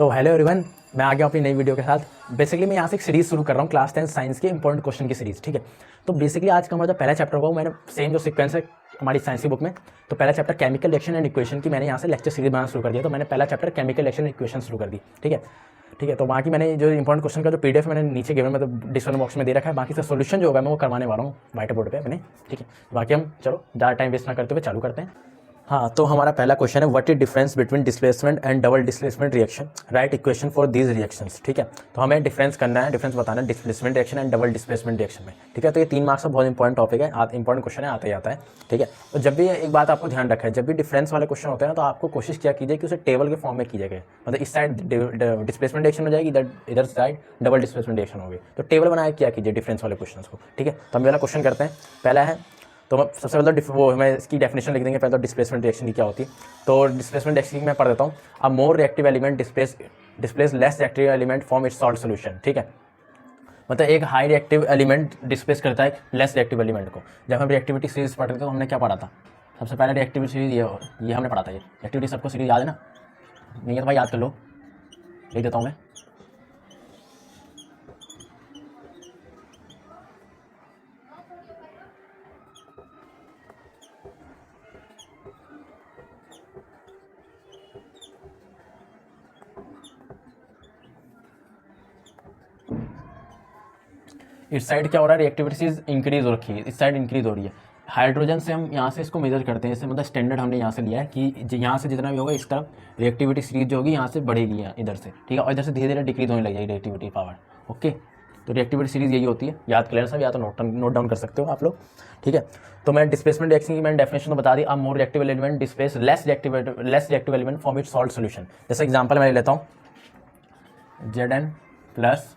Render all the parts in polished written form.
तो hello everyone, मैं आ गया अपनी नई वीडियो के साथ। बेसिकली मैं यहाँ से एक सीरीज़ शुरू कर रहा हूँ, क्लास 10 साइंस के इंपॉर्टेंट क्वेश्चन की सीरीज़। ठीक है, तो बेसिकली आज का हमारा जो पहला चैप्टर होगा वो मैंने सेम जो सीक्वेंस है हमारी साइंस की बुक में, तो पहला chapter chemical reaction and equation की मैंने यहाँ से लेक्चर सीरीज बनाना शुरू कर दिया। तो मैंने पहला chapter chemical reaction and equation शुरू कर दी। ठीक है, तो बाकी मैंने जो इंपॉर्टेंट क्वेश्चन का जो पीडीएफ मैंने नीचे गिवन मतलब डिस्क्रिप्शन बॉक्स में दे रखा है। बाकी से सोल्यूशन जो होगा मैं वो करवाने वाला हूँ व्हाइट बोर्ड पे अपने। ठीक है, बाकी हम चलो ज़्यादा टाइम वेस्ट ना करते हुए चालू करते हैं। हाँ, तो हमारा पहला क्वेश्चन है what is difference between displacement and double displacement reaction, right equation for these reactions. ठीक है, तो हमें डिफरेंस करना है, डिफरेंस बताना है displacement reaction and double displacement reaction में। ठीक है, तो ये 3 मार्क्स का बहुत इंपॉर्टेंट टॉपिक है, इंपॉर्टेंट क्वेश्चन है, आता ही आता है। ठीक है, तो जब भी एक बात आपको ध्यान रखा है, जब भी डिफरेंस वाले क्वेश्चन होते हैं तो आपको कोशिश किया कीजिए कि उसे टेबल के फॉर्म में कीजिएगा। मतलब इस साइड डिस्प्लेसमेंट रिएक्शन हो जाएगी, इधर साइड डबल डिस्प्लेसमेंट रिएक्शन होगी, तो टेबल बनाया किया कीजिए डिफरेंस वाले क्वेश्चन को। ठीक है, तो हम पहला क्वेश्चन करते हैं। पहला है, तो सबसे पहले वो हमें इसकी डेफिनेशन लिख देंगे। पहले तो डिस्प्लेसमेंट रिएक्शन की क्या होती है, तो डिस्प्लेसमेंट रिएक्शन की मैं पढ़ देता हूँ। A more reactive element displace less reactive element form its salt solution. ठीक है, मतलब एक हाई रिएक्टिव एलिमेंट डिस्प्लेस करता है लेस रिएक्टिव एलिमेंट को। जब हम रिएक्टिविटी सीरीज पढ़ रहे थे तो हमने क्या पढ़ा था, सबसे पहले रिएक्टिविटी सीरीज ये हमने पढ़ा था। ये रिएक्टिविटी सबको सीरीज याद है ना? नहीं है तो भाई याद कर लो, लिख देता हूँ मैं। इस साइड क्या हो रहा है, रिएक्टिविटी इंक्रीज हो रखी है, इस साइड इंक्रीज हो रही है। हाइड्रोजन से हम यहाँ से इसको मेजर करते हैं, इससे मतलब स्टैंडर्ड हमने यहाँ से लिया है कि यहाँ से जितना भी होगा इस तरफ रिएक्टिविटी सीरीज जो होगी यहाँ से बढ़ेगी इधर से। ठीक है, और इधर से धीरे धीरे डिक्रीज होने लग जाएगी रिएक्टिविटी पावर। ओके, तो रिएक्टिविटी सीरीज यही होती है, याद कर लेना सब, या तो नोट डाउन कर सकते हो आप लोग। ठीक है, तो मैं डिस्प्लेसमेंट रिएक्शन की मैंने डेफिनेशन तो बता दी। अब मोर reactive element displace less reactive element form its salt solution. जैसे एग्जाम्पल मैं लेता हूँ, Zn plus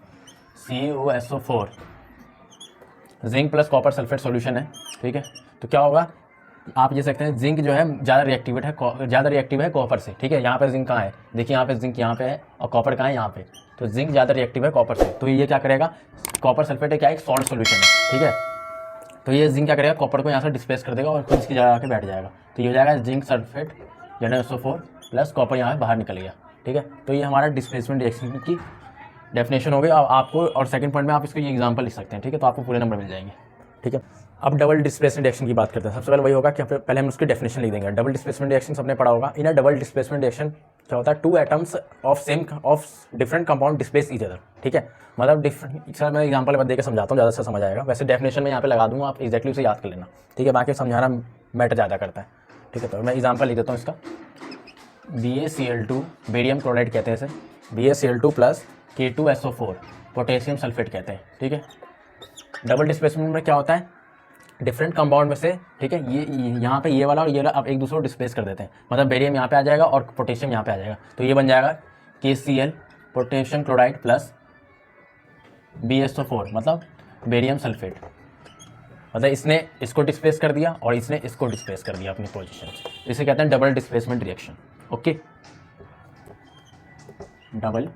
CuSO4 zinc plus copper sulphate solution है। ठीक है, तो क्या होगा, आप ये सकते हैं जिंक जो है ज़्यादा रिएक्टिव है कॉपर से। ठीक है, यहाँ पे जिंक कहाँ है, देखिए यहाँ पे जिंक यहाँ पे है और कॉपर कहाँ है यहाँ पे, तो जिंक ज़्यादा रिएक्टिव है कॉपर से। तो ये क्या करेगा, कॉपर सल्फेट क्या है, एक सॉल्ट सॉल्यूशन है। ठीक है, तो ये जिंक क्या करेगा, कॉपर को यहाँ से डिस्प्लेस कर देगा और खुद इसकी जगह आके बैठ जाएगा। तो ये हो जाएगा zinc sulphate ZnSO4 plus copper यहाँ बाहर निकल गया। ठीक है, तो ये हमारा डिस्प्लेसमेंट रिएक्शन की डेफिनेशन हो गई। अब आपको और सेकंड पॉइंट में आप इसको ये एग्जांपल लिख सकते हैं। ठीक है, तो आपको पूरे नंबर मिल जाएंगे। ठीक है, अब डबल डिस्प्लेसमेंट रिएक्शन की बात करते हैं। सबसे पहले वही होगा कि पहले हम उसकी डेफिनेशन लिख देंगे। डबल डिस्प्लेसमेंट रिएक्शन सबने पढ़ा होगा। इन अ डबल डिस्प्लेसमेंट रिएक्शन क्या होता है, 2 atoms of different compound displace each other. ठीक है, मतलब डिफरेंट, सर मैं एग्जांपल दे के समझाता हूँ, ज़्यादा अच्छा समझ आएगा। वैसे डेफिनेशन में यहाँ पे लगा दूँगा, आप एक्जैक्टली उसे याद कर लेना। ठीक है, बाकी समझाना मैटर ज़्यादा करता है। ठीक है, तो मैं एग्जाम्पल लिख देता हूँ इसका। BaCl2 बेरियम क्लोराइड कहते हैं इसे, BaCl2 plus K2SO4 potassium sulphate कहते हैं। ठीक है, डबल डिस्प्लेसमेंट में क्या होता है, डिफरेंट कंपाउंड में से, ठीक है, ये यहाँ पे ये वाला और ये वाला आप एक दूसरे को डिस्प्लेस कर देते हैं। मतलब बेरियम यहाँ पे आ जाएगा और पोटेशियम यहाँ पे आ जाएगा, तो ये बन जाएगा KCl potassium chloride plus BaSO4 मतलब बेरियम सल्फेट। मतलब इसने इसको डिस्प्लेस कर दिया और इसने इसको डिस्प्लेस कर दिया अपनी पोजीशन। इसे कहते हैं double displacement reaction. Okay, double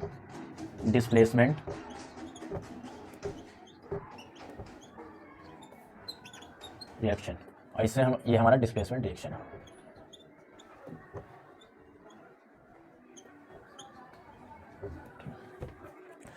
displacement reaction, और इससे ये हमारा डिस्प्लेसमेंट रिएक्शन है।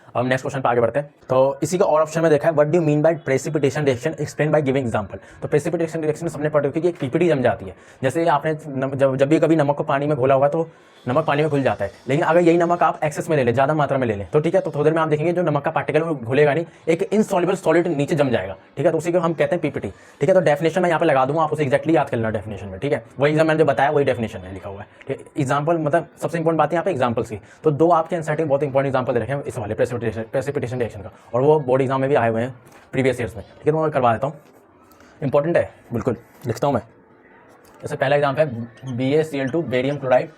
अब हम नेक्स्ट क्वेश्चन पे आगे बढ़ते हैं। तो इसी का और ऑप्शन में देखा है, what do you mean by precipitation reaction, explain by giving example. तो प्रेसिपिटेशन रिएक्शन सबने पढ़ रखी है कि एक पीपीटी जम जाती है। जैसे आपने जब भी कभी नमक को पानी में घोला होगा तो नमक पानी में घुल जाता है, लेकिन अगर यही नमक आप एक्सेस में ले लें, ज़्यादा मात्रा में ले लें, तो ठीक है, तो थोड़ी देर में आप देखेंगे जो नमक का पार्टिकल वो घुलेगा नहीं, एक इनसॉल्युबल सॉलिड नीचे जम जाएगा। ठीक है, तो उसी को हम कहते हैं पीपीटी। ठीक है, तो डेफिनेशन मैं यहाँ पे लगा दूंगा, आप उसे एक्जैक्टली याद कर लेना डेफिनेशन में। ठीक है, वही मैंने जो बताया वही डेफिनेशन में लिखा हुआ है। ठीक है, एग्जाम्पल मतलब सबसे इंपॉर्टेंट बात है यहाँ पे एग्जाम्पल्स की। तो 2 आपके एनसीईआरटी में बहुत इंपॉर्टेंट एग्जाम्पल दे रखे हैं इस वाले प्रेसिपिटेशन रिएक्शन का, और वो बोर्ड एग्जाम में भी आए हुए हैं प्रीवियस ईयर्स में। ठीक है, तो मैं करवा देता हूँ, इंपॉर्टेंट है बिल्कुल, लिखता हूँ मैं। जैसे पहला एग्जाम्पल है BaCl2 barium chloride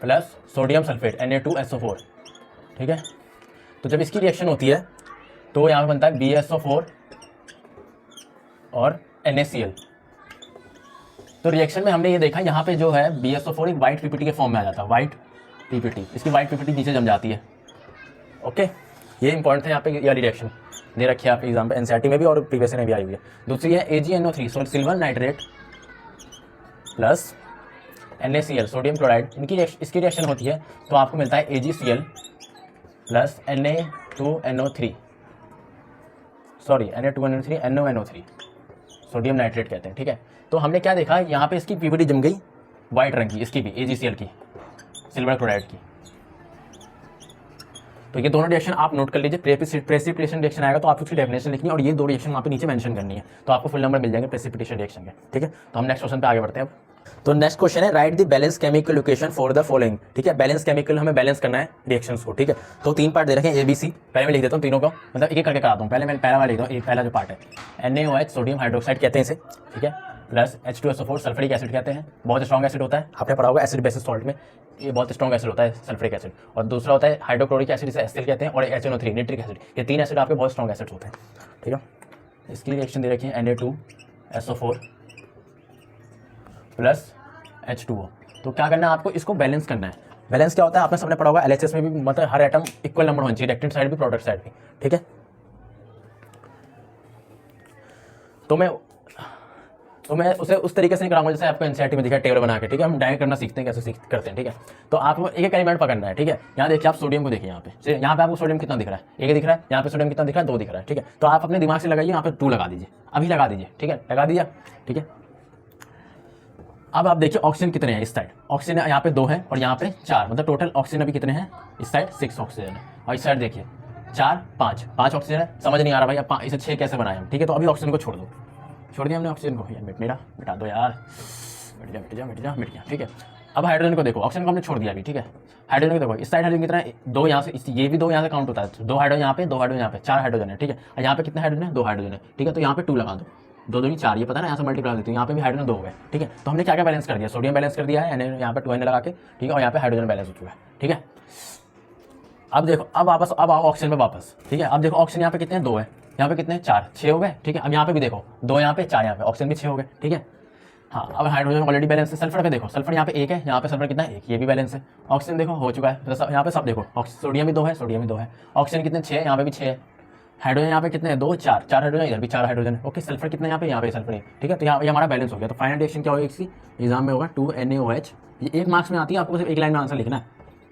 plus sodium sulphate Na2SO4। ठीक है, तो जब इसकी रिएक्शन होती है तो यहाँ पे बनता है BaSO4 और NaCl। तो रिएक्शन में हमने ये देखा, यहाँ पे जो है BaSO4 एक वाइट पीपीटी के फॉर्म में आ जाता है, वाइट पीपीटी, इसकी वाइट पीपीटी नीचे जम जाती है। ओके, ये इंपॉर्टेंट है यहाँ पे, ये रिएक्शन दे रखी है आपके एग्जाम पे, एनसीईआरटी में भी और प्रीवियस में भी आई हुई है। दूसरी है AgNO3 silver nitrate plus NaCl sodium chloride, इसकी रिएक्शन होती है तो आपको मिलता है AgCl plus Na2NO3 NO3 sodium nitrate कहते हैं। ठीक है, तो हमने क्या देखा, यहाँ पे इसकी पीवीडी जम गई वाइट रंग की, इसकी भी AgCl की, सिल्वर क्लोराइड की। तो ये दोनों रिएक्शन आप नोट कर लीजिए, प्रेसिपिटेशन रिएक्शन आएगा तो आपको उसकी डेफिनेशन लिखनी है और ये दो रिएक्शन वहाँ पे नीचे मेंशन करनी है, तो आपको फुल नंबर मिल जाएंगे प्रेसिपिटेशन रिएक्शन के। ठीक है, तो हम नेक्स्ट क्वेश्चन पे आगे बढ़ते हैं अब। तो नेक्स्ट क्वेश्चन है write the balance chemical equation for the following. ठीक है, बैलेंस केमिकल हमें बैलेंस करना है रिएक्शंस को। ठीक है, तो 3 पार्ट दे रखे हैं ABC, पहले मैं लिख देता हूँ तीनों को, मतलब एक एक करके कराता हूँ। पहले मैं पहला वाला लिख दूँ, पहला जो पार्ट है NaOH सोडियम हाइड्रोक्साइड कहते हैं इसे। ठीक है, प्लस H2SO4 सल्फ्यूरिक एसिड कहते हैं, बहुत स्ट्रॉन्ग एसिड होता है, आपने पढ़ा होगा एसिड बेसिस सॉल्ट में, ये बहुत स्ट्रॉन्ग एसिड होता है सल्फ्यूरिक एसिड। और दूसरा होता है हाइड्रोक्लोरिक एसिड, इसे HCl कहते हैं, और HNO3 नाइट्रिक एसिड। ये 3 एसिड आपके बहुत स्ट्रॉन्ग एसिड्स होते हैं। ठीक है, इसकी रिएक्शन दे रखी है Na2SO4 प्लस H2O। तो क्या करना है आपको, इसको बैलेंस करना है। बैलेंस क्या होता है, आपने सबने पढ़ा होगा LHS में भी, मतलब हर एटम इक्वल नंबर होना चाहिए, रिएक्टेंट साइड भी प्रोडक्ट साइड भी। ठीक है, तो मैं उसे उस तरीके से नहीं कराऊंगा जैसे आपको एनसीईआरटी में दिखा टेबल बना के। ठीक है, हम डायरेक्ट करना सीखते हैं, कैसे करते हैं। ठीक है, तो आपको एक एक एलिमेंट पकड़ना है। ठीक है, यहाँ देखिए आप सोडियम को देखिए, यहाँ पे आपको सोडियम कितना दिख रहा है, 1 दिख रहा है, यहाँ पे सोडियम कितना दिख रहा है, 2 दिख रहा है। ठीक है, तो आप अपने दिमाग से लगाइए, यहाँ पे 2 लगा दीजिए, अभी लगा दीजिए। ठीक है, लगा दीजिए। ठीक है, अब आप देखिए ऑक्सीजन कितने हैं इस साइड, ऑक्सीजन यहाँ पे 2 है और यहाँ पे 4, मतलब टोटल ऑक्सीजन अभी कितने हैं इस साइड, 6 ऑक्सीजन है। और इस साइड देखिए 4 5 ऑक्सीजन है। समझ नहीं आ रहा भाई अब इसे 6 कैसे बनाए हम। ठीक है, तो अभी ऑक्सीजन को छोड़ दिया हमने ऑक्सीजन को, यार मिटा दो यार, मिट जा। ठीक है, अब हाइड्रोजन को देखो, ऑक्सीजन को हमने छोड़ दिया अभी। ठीक है, हाइड्रोजन को देखो, इस साइड हाइड्रोजन कितना है, 2 यहाँ से, ये भी 2 यहाँ से काउंट होता है, 2 हाइड्रोजन यहाँ पे, 2 हाइड्रोजन यहाँ पे, 4 हाइड्रोजन है। ठीक है, और यहाँ पे कितने हाइड्रोजन है, 2 हाइड्रोजन है। ठीक है, तो यहाँ पे 2 लगा दो, 2 2 4, ये पता है ना, यहाँ से मल्टीप्लाई देती हूँ, यहाँ पे भी हाइड्रोजन 2 हो गए। ठीक है, तो हमने क्या क्या बैलेंस कर दिया, सोडियम बैलेंस कर दिया है यहाँ पे 2 लगा के। ठीक है, और यहाँ पे हाइड्रोजन बैलेंस हो चुका है। ठीक है, अब देखो, अब आओ ऑक्सीजन पे वापस। ठीक है, अब देखो ऑक्सीजन यहाँ पे कितने 2 है, यहाँ पे कितने 4 6 हो गए। ठीक है, अब यहाँ पे भी देखो 2 यहाँ पे 4 यहाँ पे, ऑक्सीजन भी 6 हो गए। ठीक है, हाँ, अब हाइड्रोजन ऑलरेडी बैलेंस है। सल्फर पे देखो, सल्फर यहाँ पे 1 है, यहाँ पे सल्फर कितना है 1, ये भी बैलेंस है। ऑक्सीजन देखो हो चुका है, तो यहाँ पे सब देखो, सोडियम भी 2 है, ऑक्सीजन कितने 6 है, यहाँ पे भी 6 है। हाइड्रोजन यहाँ पे कितने हैं 2 4 हाइड्रोजन, इधर भी 4 हाइड्रोजन है। ओके, सल्फर कितना यहाँ पे सल्फर है। ठीक है, तो यहाँ ये हमारा बैलेंस हो गया। तो फाइनल रिएक्शन क्या होगा इसकी एग्जाम में होगा 2NaOH। ये 1 मार्क्स में आती है, आपको सिर्फ 1 लाइन में आंसर लिखना है।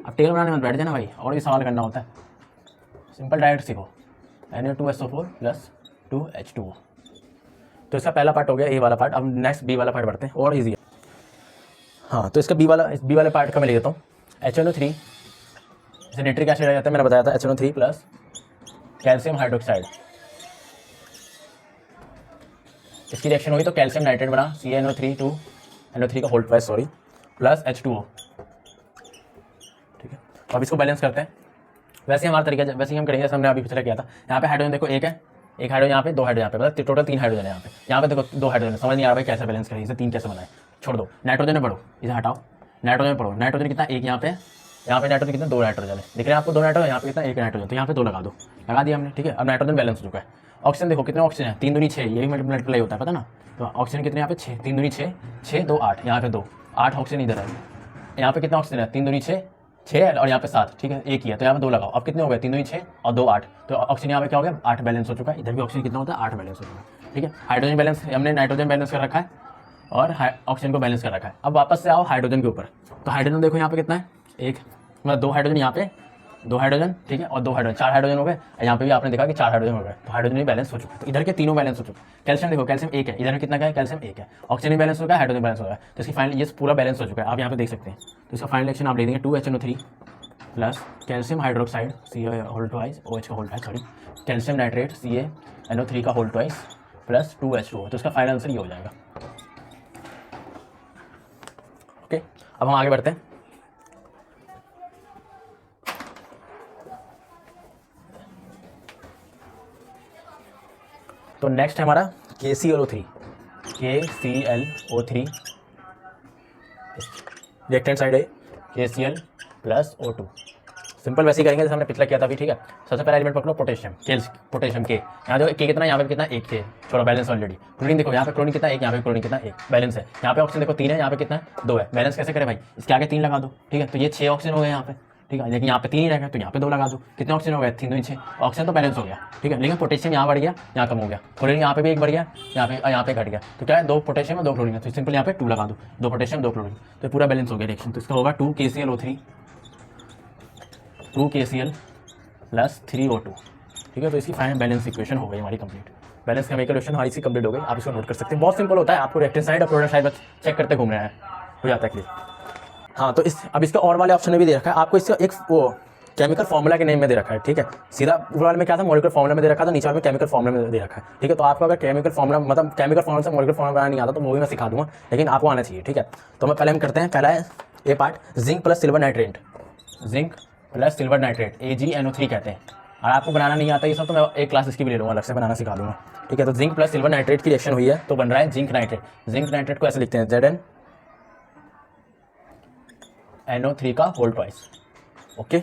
अब टेबल बनाने में बैठ जाना भाई, और भी सवाल करना होता है, सिंपल डायरेक्ट सीखो। Na2SO4 plus 2H2O। तो इसका पहला पार्ट हो गया ए वाला पार्ट। अब नेक्स्ट बी वाला पार्ट बढ़ते हैं, और ईजी है। हाँ, तो इसका बी वाले पार्ट का मैं लिख देता हूँ HNO3, जैसे नाइट्रिक एसिड आ जाता है, मैंने बताया था HNO3 प्लस कैल्शियम हाइड्रोक्साइड। इसकी रिएक्शन होगी तो कैल्शियम नाइट्रेट बना CaNO3 का होल ट्वाइस प्लस H2O। ठीक है, तो अब इसको बैलेंस करते हैं। वैसे ही हमारा तरीका, वैसे ही हम करेंगे जैसे हमने अभी पिछले किया था। यहाँ पे हाइड्रोजन देखो 1 है, 1 हाइड्रोजन यहाँ पे, 2 हाइड्रोजन यहाँ पे, मतलब टोटल 3 हाइड्रोजन है यहाँ पे। यहाँ पे देखो 2 हाइड्रोजन, समझ नहीं आ रहा भाई कैसे बैलेंस करें, इसे 3 कैसे बनाए, छोड़ दो। नाइट्रोजन में पढ़ो, इसे हटाओ, नाइट्रोजन में पढ़ो। नाइट्रोजन कितना 1 यहाँ पे नाइट्रोजन कितना 2 नाइट्रोजन है, दिख रहे हैं आपको 2 नाइट्रोजन, यहाँ पे कितना 1 नाइट्रोजन, तो यहाँ पे 2 लगा दो, लगा दिया हमने। ठीक है, अब नाइट्रोजन बैलेंस हो चुका है। ऑक्सीजन देखो कितने ऑक्सीजन है, 3 दूनी 6, ये भी मल्टीप्लाई होता है पता ना। तो ऑक्सीजन कितने यहाँ पे 6, 3 दूनी 6, 6 2 8, यहाँ पे 2 8 ऑक्सीजन इधर है। यहाँ पे कितना ऑक्सीजन है, 3 दूनी 6 और यहाँ पे 7। ठीक है, 1 ही है, तो यहाँ पे 2 लगाओ। अब कितने हो गए, 3 दूनी 6 और 2 8, तो ऑक्सीजन यहाँ पे क्या हो गया 8 बैलेंस हो चुका है। इधर भी ऑक्सीजन कितना होता है 8 बैलेंस हो चुका है। ठीक है, हाइड्रोजन बैलेंस हमने नाइट्रोजन बैलेंस कर रखा है और ऑक्सीजन को बैलेंस कर रखा है। अब वापस से आओ हाइड्रोजन के ऊपर। तो हाइड्रोजन देखो यहाँ पे कितना है, 1, मतलब 2 हाइड्रोजन यहाँ पे, 2 हाइड्रोजन। ठीक है, और 2 हाइड्रोजन, 4 हाइड्रोजन हो गए। यहाँ पे भी आपने देखा कि 4 हाइड्रोजन हो गए, तो हाइड्रोजन भी बैलेंस हो चुका है। तो इधर के तीनों बैलेंस हो चुके हैं। कैल्शियम देखो, कैल्शियम 1 है, इधर कितना का है, कैल्शियम 1 है। ऑक्सीजन भी बैलेंस हो गया, हाइड्रोजन बैलेंस हो गया, तो इसकी फाइनल ये पूरा बैलेंस हो चुका है, आप यहाँ पे देख सकते हैं। तो इसका फाइनल रिएक्शन आप ले देंगे 2HNO3 plus calcium hydroxide CaOH का whole twice, calcium nitrate CaNO3 का होल ट्वाइस प्लस 2H2O। तो इसका फाइनल आंसर ये हो जाएगा। ओके, अब हम आगे बढ़ते हैं। तो नेक्स्ट है हमारा KClO3 रिएक्टेंट साइड है KCl प्लस O2। सिंपल वैसे ही करेंगे जैसे हमने पिछला किया था अभी। ठीक है, सबसे पहला एलिमेंट पकड़ो पोटेशियम, पोटेशियम के, यहाँ देखो के कितना, यहाँ पे कितना 1 के, छोड़ो बैलेंस ऑलरेडी। क्लोरीन देखो, यहाँ पे क्लोरीन कितना 1, यहाँ पे क्लोरीन कितना 1, बैलेंस है। यहाँ पे ऑक्सीजन देखो 3 है, यहाँ पे कितना है 2 है, बैलेंस कैसे करें भाई, इसके आगे 3 लगा दो। ठीक है, तो ये 6 ऑक्सीजन हो गए यहाँ पे। ठीक है, लेकिन यहाँ पे 3 ही रह गया तो यहाँ पे 2 लगा दो। कितने ऑक्सीजन हो गए? 3 2 6 ऑक्सीजन तो बैलेंस हो गया, ठीक है। लेकिन पोटेशियम यहाँ बढ़ गया, यहाँ कम हो गया, क्लोरीन यहाँ पे भी 1 बढ़ गया, यहाँ पे घट गया, तो क्या है 2 पोटेशियम और 2 क्लोरीन है, तो सिंपल यहाँ पे 2 लगा दो, 2 पोटेशियम 2 क्लोरीन, तो पूरा बैलेंस हो गया रिएक्शन। तो इसका होगा 2 KClO3 2 KCl प्लस 3 O2, ठीक है। तो इसकी फाइनल बैलेंस इक्वेशन हो गई हमारी कंप्लीट। बैलेंस केमिकल इक्वेशन हमारी सी कंप्लीट हो गई, आप इसको नोट कर सकते हैं। बहुत सिंपल होता है, आपको रिएक्टेंट साइड और प्रोडक्ट साइड बस चेक करते घूम रहे हैं, हो जाता है क्लियर। हाँ, तो अब इसका और वाले ऑप्शन में भी दे रखा है आपको, इसका एक वो केमिकल फॉर्मूला के नेम में दे रखा है, ठीक है। सीधा ऊपर वाले में क्या था, मॉलिक्यूलर फॉर्मूला में दे रखा था, नीचे वाले में केमिकल फॉर्मूला में दे रखा है, ठीक है। तो आपको अगर केमिकल फॉर्मूला मतलब केमिकल फॉर्मूला से मॉलिक्यूलर फॉर्मूला बनाना नहीं आता तो वो भी मैं सिखा दूंगा, लेकिन आपको आना चाहिए, ठीक है। तो मैं पहले हम करते हैं, पहला है ये part, zinc plus silver nitrate, zinc plus silver nitrate AgNO3 कहते हैं। और आपको बनाना नहीं आता ये सब तो मैं एक क्लास इसकी भी ले लूँगा, अलग से बनाना सिखा दूंगा, ठीक है। तो जिंक प्लस सिल्वर नाइट्रेट की रिएक्शन हुई है तो बन रहा है जिंक नाइट्रेट। जिंक नाइट्रेट को ऐसे लिखते हैं ZnNO3 का whole twice, okay,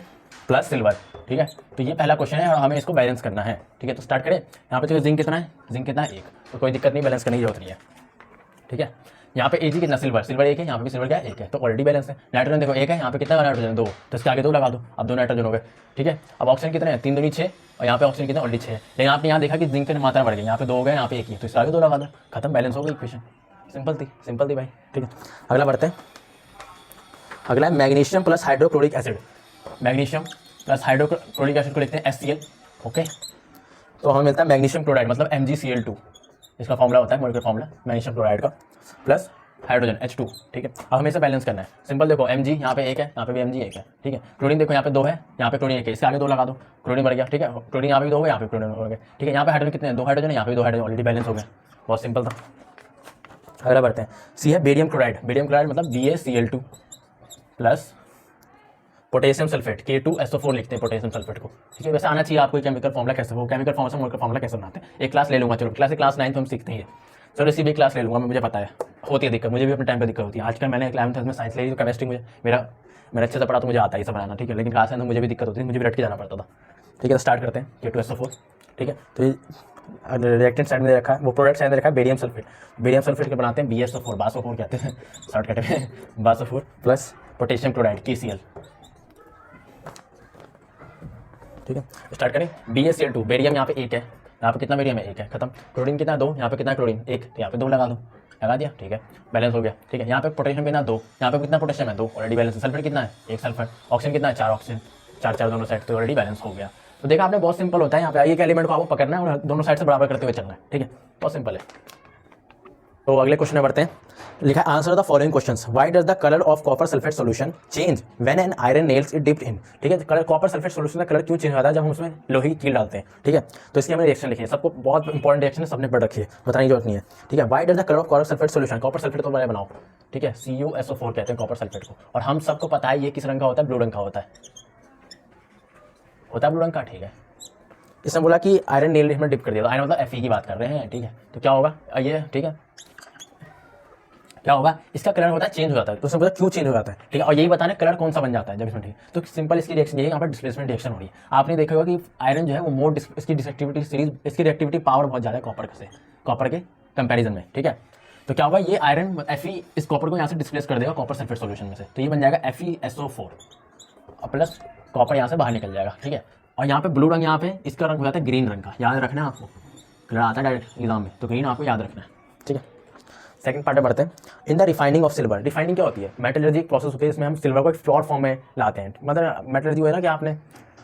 plus silver, ठीक है। तो ये पहला क्वेश्चन है और हमें इसको बैलेंस करना है, ठीक है। तो स्टार्ट करें। यहाँ पे जिंक कितना है, जिंक कितना है 1, तो कोई दिक्कत नहीं, बैलेंस करने की जरूरत नहीं है, ठीक है। यहाँ पे Ag कितना, सिल्वर 1 है, यहाँ पे भी सिल्वर क्या 1 है, तो ऑलरेडी बैलेंस है। नाइट्रोजन देखो 1 है, यहाँ पे कितना नाइट्रोजन 2, तो इसके आगे 2 लगा दो, अब 2 नाइट्रोजन हो गए, ठीक है। अब ऑक्सीजन कितने हैं, 3 दूनी 6, और यहाँ पे ऑक्सीजन कितना ऑलरेडी 6 है। लेकिन आपने यहाँ देखा कि जिंक की मात्रा बढ़ गई, यहाँ पे 2 हो गए, यहाँ पे 1 ही है, तो इसके आगे 2 लगा दो, खत्म, बैलेंस हो गई इक्वेशन। सिंपल थी भाई, ठीक है। अगला बढ़ते हैं। अगला है magnesium plus hydrochloric acid. Magnesium plus hydrochloric acid को लिखते हैं HCl, ओके। तो हमें मिलता है मैग्नीशियम क्लोराइड मतलब MgCl2, इसका फॉर्मूला होता है मॉलिक्यूलर फॉर्मूला मैग्नीशियम क्लोराइड का, प्लस हाइड्रोजन H2, ठीक है। अब हमें इसे बैलेंस करना है। सिंपल देखो, Mg यहाँ पे 1 है, यहाँ पे भी Mg 1 है, ठीक है। क्लोरीन देखो यहाँ पे 2 है, यहाँ पे क्लोरीन 1 है, इसके आगे 2 लगा दो, क्लोरीन बढ़ गया, ठीक है। क्लोरीन यहाँ पे 2 हो गया, यहाँ पे क्लोरीन हो गया, ठीक है। यहाँ पे हाइड्रोजन कितने हैं, 2 हाइड्रोजन है, यहाँ पे 2 हाइड्रोजन, ऑलरेडी बैलेंस हो गया, बहुत सिंपल था। अगला बढ़ते हैं। सी है बेरियम क्लोराइड। बेरियम क्लोराइड मतलब BaCl2 plus potassium sulphate K2SO4 लिखते हैं पोटेशियम सल्फेट को, ठीक है। वैसे आना चाहिए आपको केमिकल फॉर्मूला कैसे, वो केमिकल फॉर्मूला से मॉलिक्यूलर फॉर्मूला कैसे बनाते हैं, एक क्लास ले लूंगा, चलो क्लास 9 तो हम सीखते हैं, चलो इसी भी क्लास ले लूंगा मैं, मुझे पता है होती है दिक्कत, मुझे भी अपने टाइम पे दिक्कत होती है। आजकल मैंने 11th में साइंस ले ली तो केमिस्ट्री मुझे मेरा अच्छे से पढ़ा तो मुझे आता है सब बनाना, ठीक है। लेकिन क्लास में तो मुझे भी दिक्कत होती थी, मुझे भी रट के जाना पड़ता था, ठीक है। स्टार्ट करते हैं K2SO4, ठीक है। तो रिएक्टेंट साइड में रखा है, वो प्रोडक्ट साइड में रखा है बेरियम सल्फेट। बेरियम सल्फेट के बनाते हैं BaSO4, बासो4 कहते हैं शॉर्टकट में, बासो4 प्लस पोटेशियम क्लोराइड KCl, ठीक है। स्टार्ट करें। BaCl2, बेरियम यहाँ पे 1 है, यहाँ पे कितना बेरियम है 1 है, खत्म। क्लोरीन कितना 2, यहाँ पे कितना क्लोरीन 1, तो यहाँ पे 2 लगा दो, लगा दिया, ठीक है, बैलेंस हो गया, ठीक है। यहाँ पे पोटेशियम कितना 2, यहाँ पे कितना पोटेशियम है 2, ऑलरेडी बैलेंस है। सल्फर कितना है 1 सल्फर, ऑक्सीजन कितना है 4 ऑक्सीजन, 4 दोनों साइड, तो ऑलरेडी बैलेंस हो गया। तो देखा आपने, बहुत सिंपल होता है। यहाँ पे एक एलिमेंट को आपको पकड़ना है और दोनों साइड से बराबर करते हुए चलना है, ठीक है, बहुत सिंपल है। तो अगले क्वेश्चन में बढ़ते हैं। लिखा है answer the following questions. Why does the colour of copper sulphate solution change when an iron nails it dipped in, ठीक है। कलर कॉपर सल्फेट सॉल्यूशन का कलर क्यों चेंज होता है जब हम उसमें लोहे की कील डालते हैं, ठीक है। तो इसकी हमें रिएक्शन लिखी है, सबको बहुत इंपॉर्टेंट रिएक्शन है, सबने पढ़ रखी है, बताने की जरूरत नहीं है, ठीक है। Why does the colour of copper sulphate solution, copper sulphate तो बड़ा बनाओ, ठीक है, CuSO4 कहते हैं कॉपर सल्फेट को, और हम सबको पता है ये किस रंग का होता है, ब्लू रंग का होता है ब्लू रंग का, ठीक है। इसने बोला कि आयरन नेल में डिप कर दिया, तो आयरन मतलब Fe की बात कर रहे हैं, ठीक है। तो क्या होगा ये, ठीक है, क्या होगा, इसका कलर होता है चेंज हो जाता है। तो उसने बोला क्यों चेंज हो जाता है, ठीक है, और यही बताना कलर कौन सा बन जाता है जब इसमें, ठीक है। तो सिंपल इसकी रिएक्शन यही, यहाँ पर डिस्प्लेसमेंट रिएक्शन हो रही है। आपने देखा होगा कि आयरन जो है वो मोर इसकी डिस्ट्रक्टिविटी सीरीज, इसकी रिएक्टिविटी पावर बहुत ज़्यादा है कॉपर के कंपैरिजन में, ठीक है। तो क्या होगा, ये आयरन Fe इस कॉपर को यहाँ से डिस्प्लेस कर देगा कॉपर सल्फेट सॉल्यूशन में से, तो ये बन जाएगा FeSO4 और प्लस कॉपर यहाँ से बाहर निकल जाएगा, ठीक है। और यहाँ पे ब्लू रंग, यहाँ पे इसका रंग हो जाता है ग्रीन रंग का, याद रखना है आपको, कलर आता है डायरेक्ट एग्जाम में, तो ग्रीन आपको याद रखना है, ठीक है। सेकंड पार्ट में बढ़ते हैं। In the refining of silver, refining क्या होती है, मेटलर्जी प्रोसेस होती है, इसमें हम सिल्वर को एक प्योर फॉर्म में लाते हैं। मतलब मेटलर्जी है ना कि आपने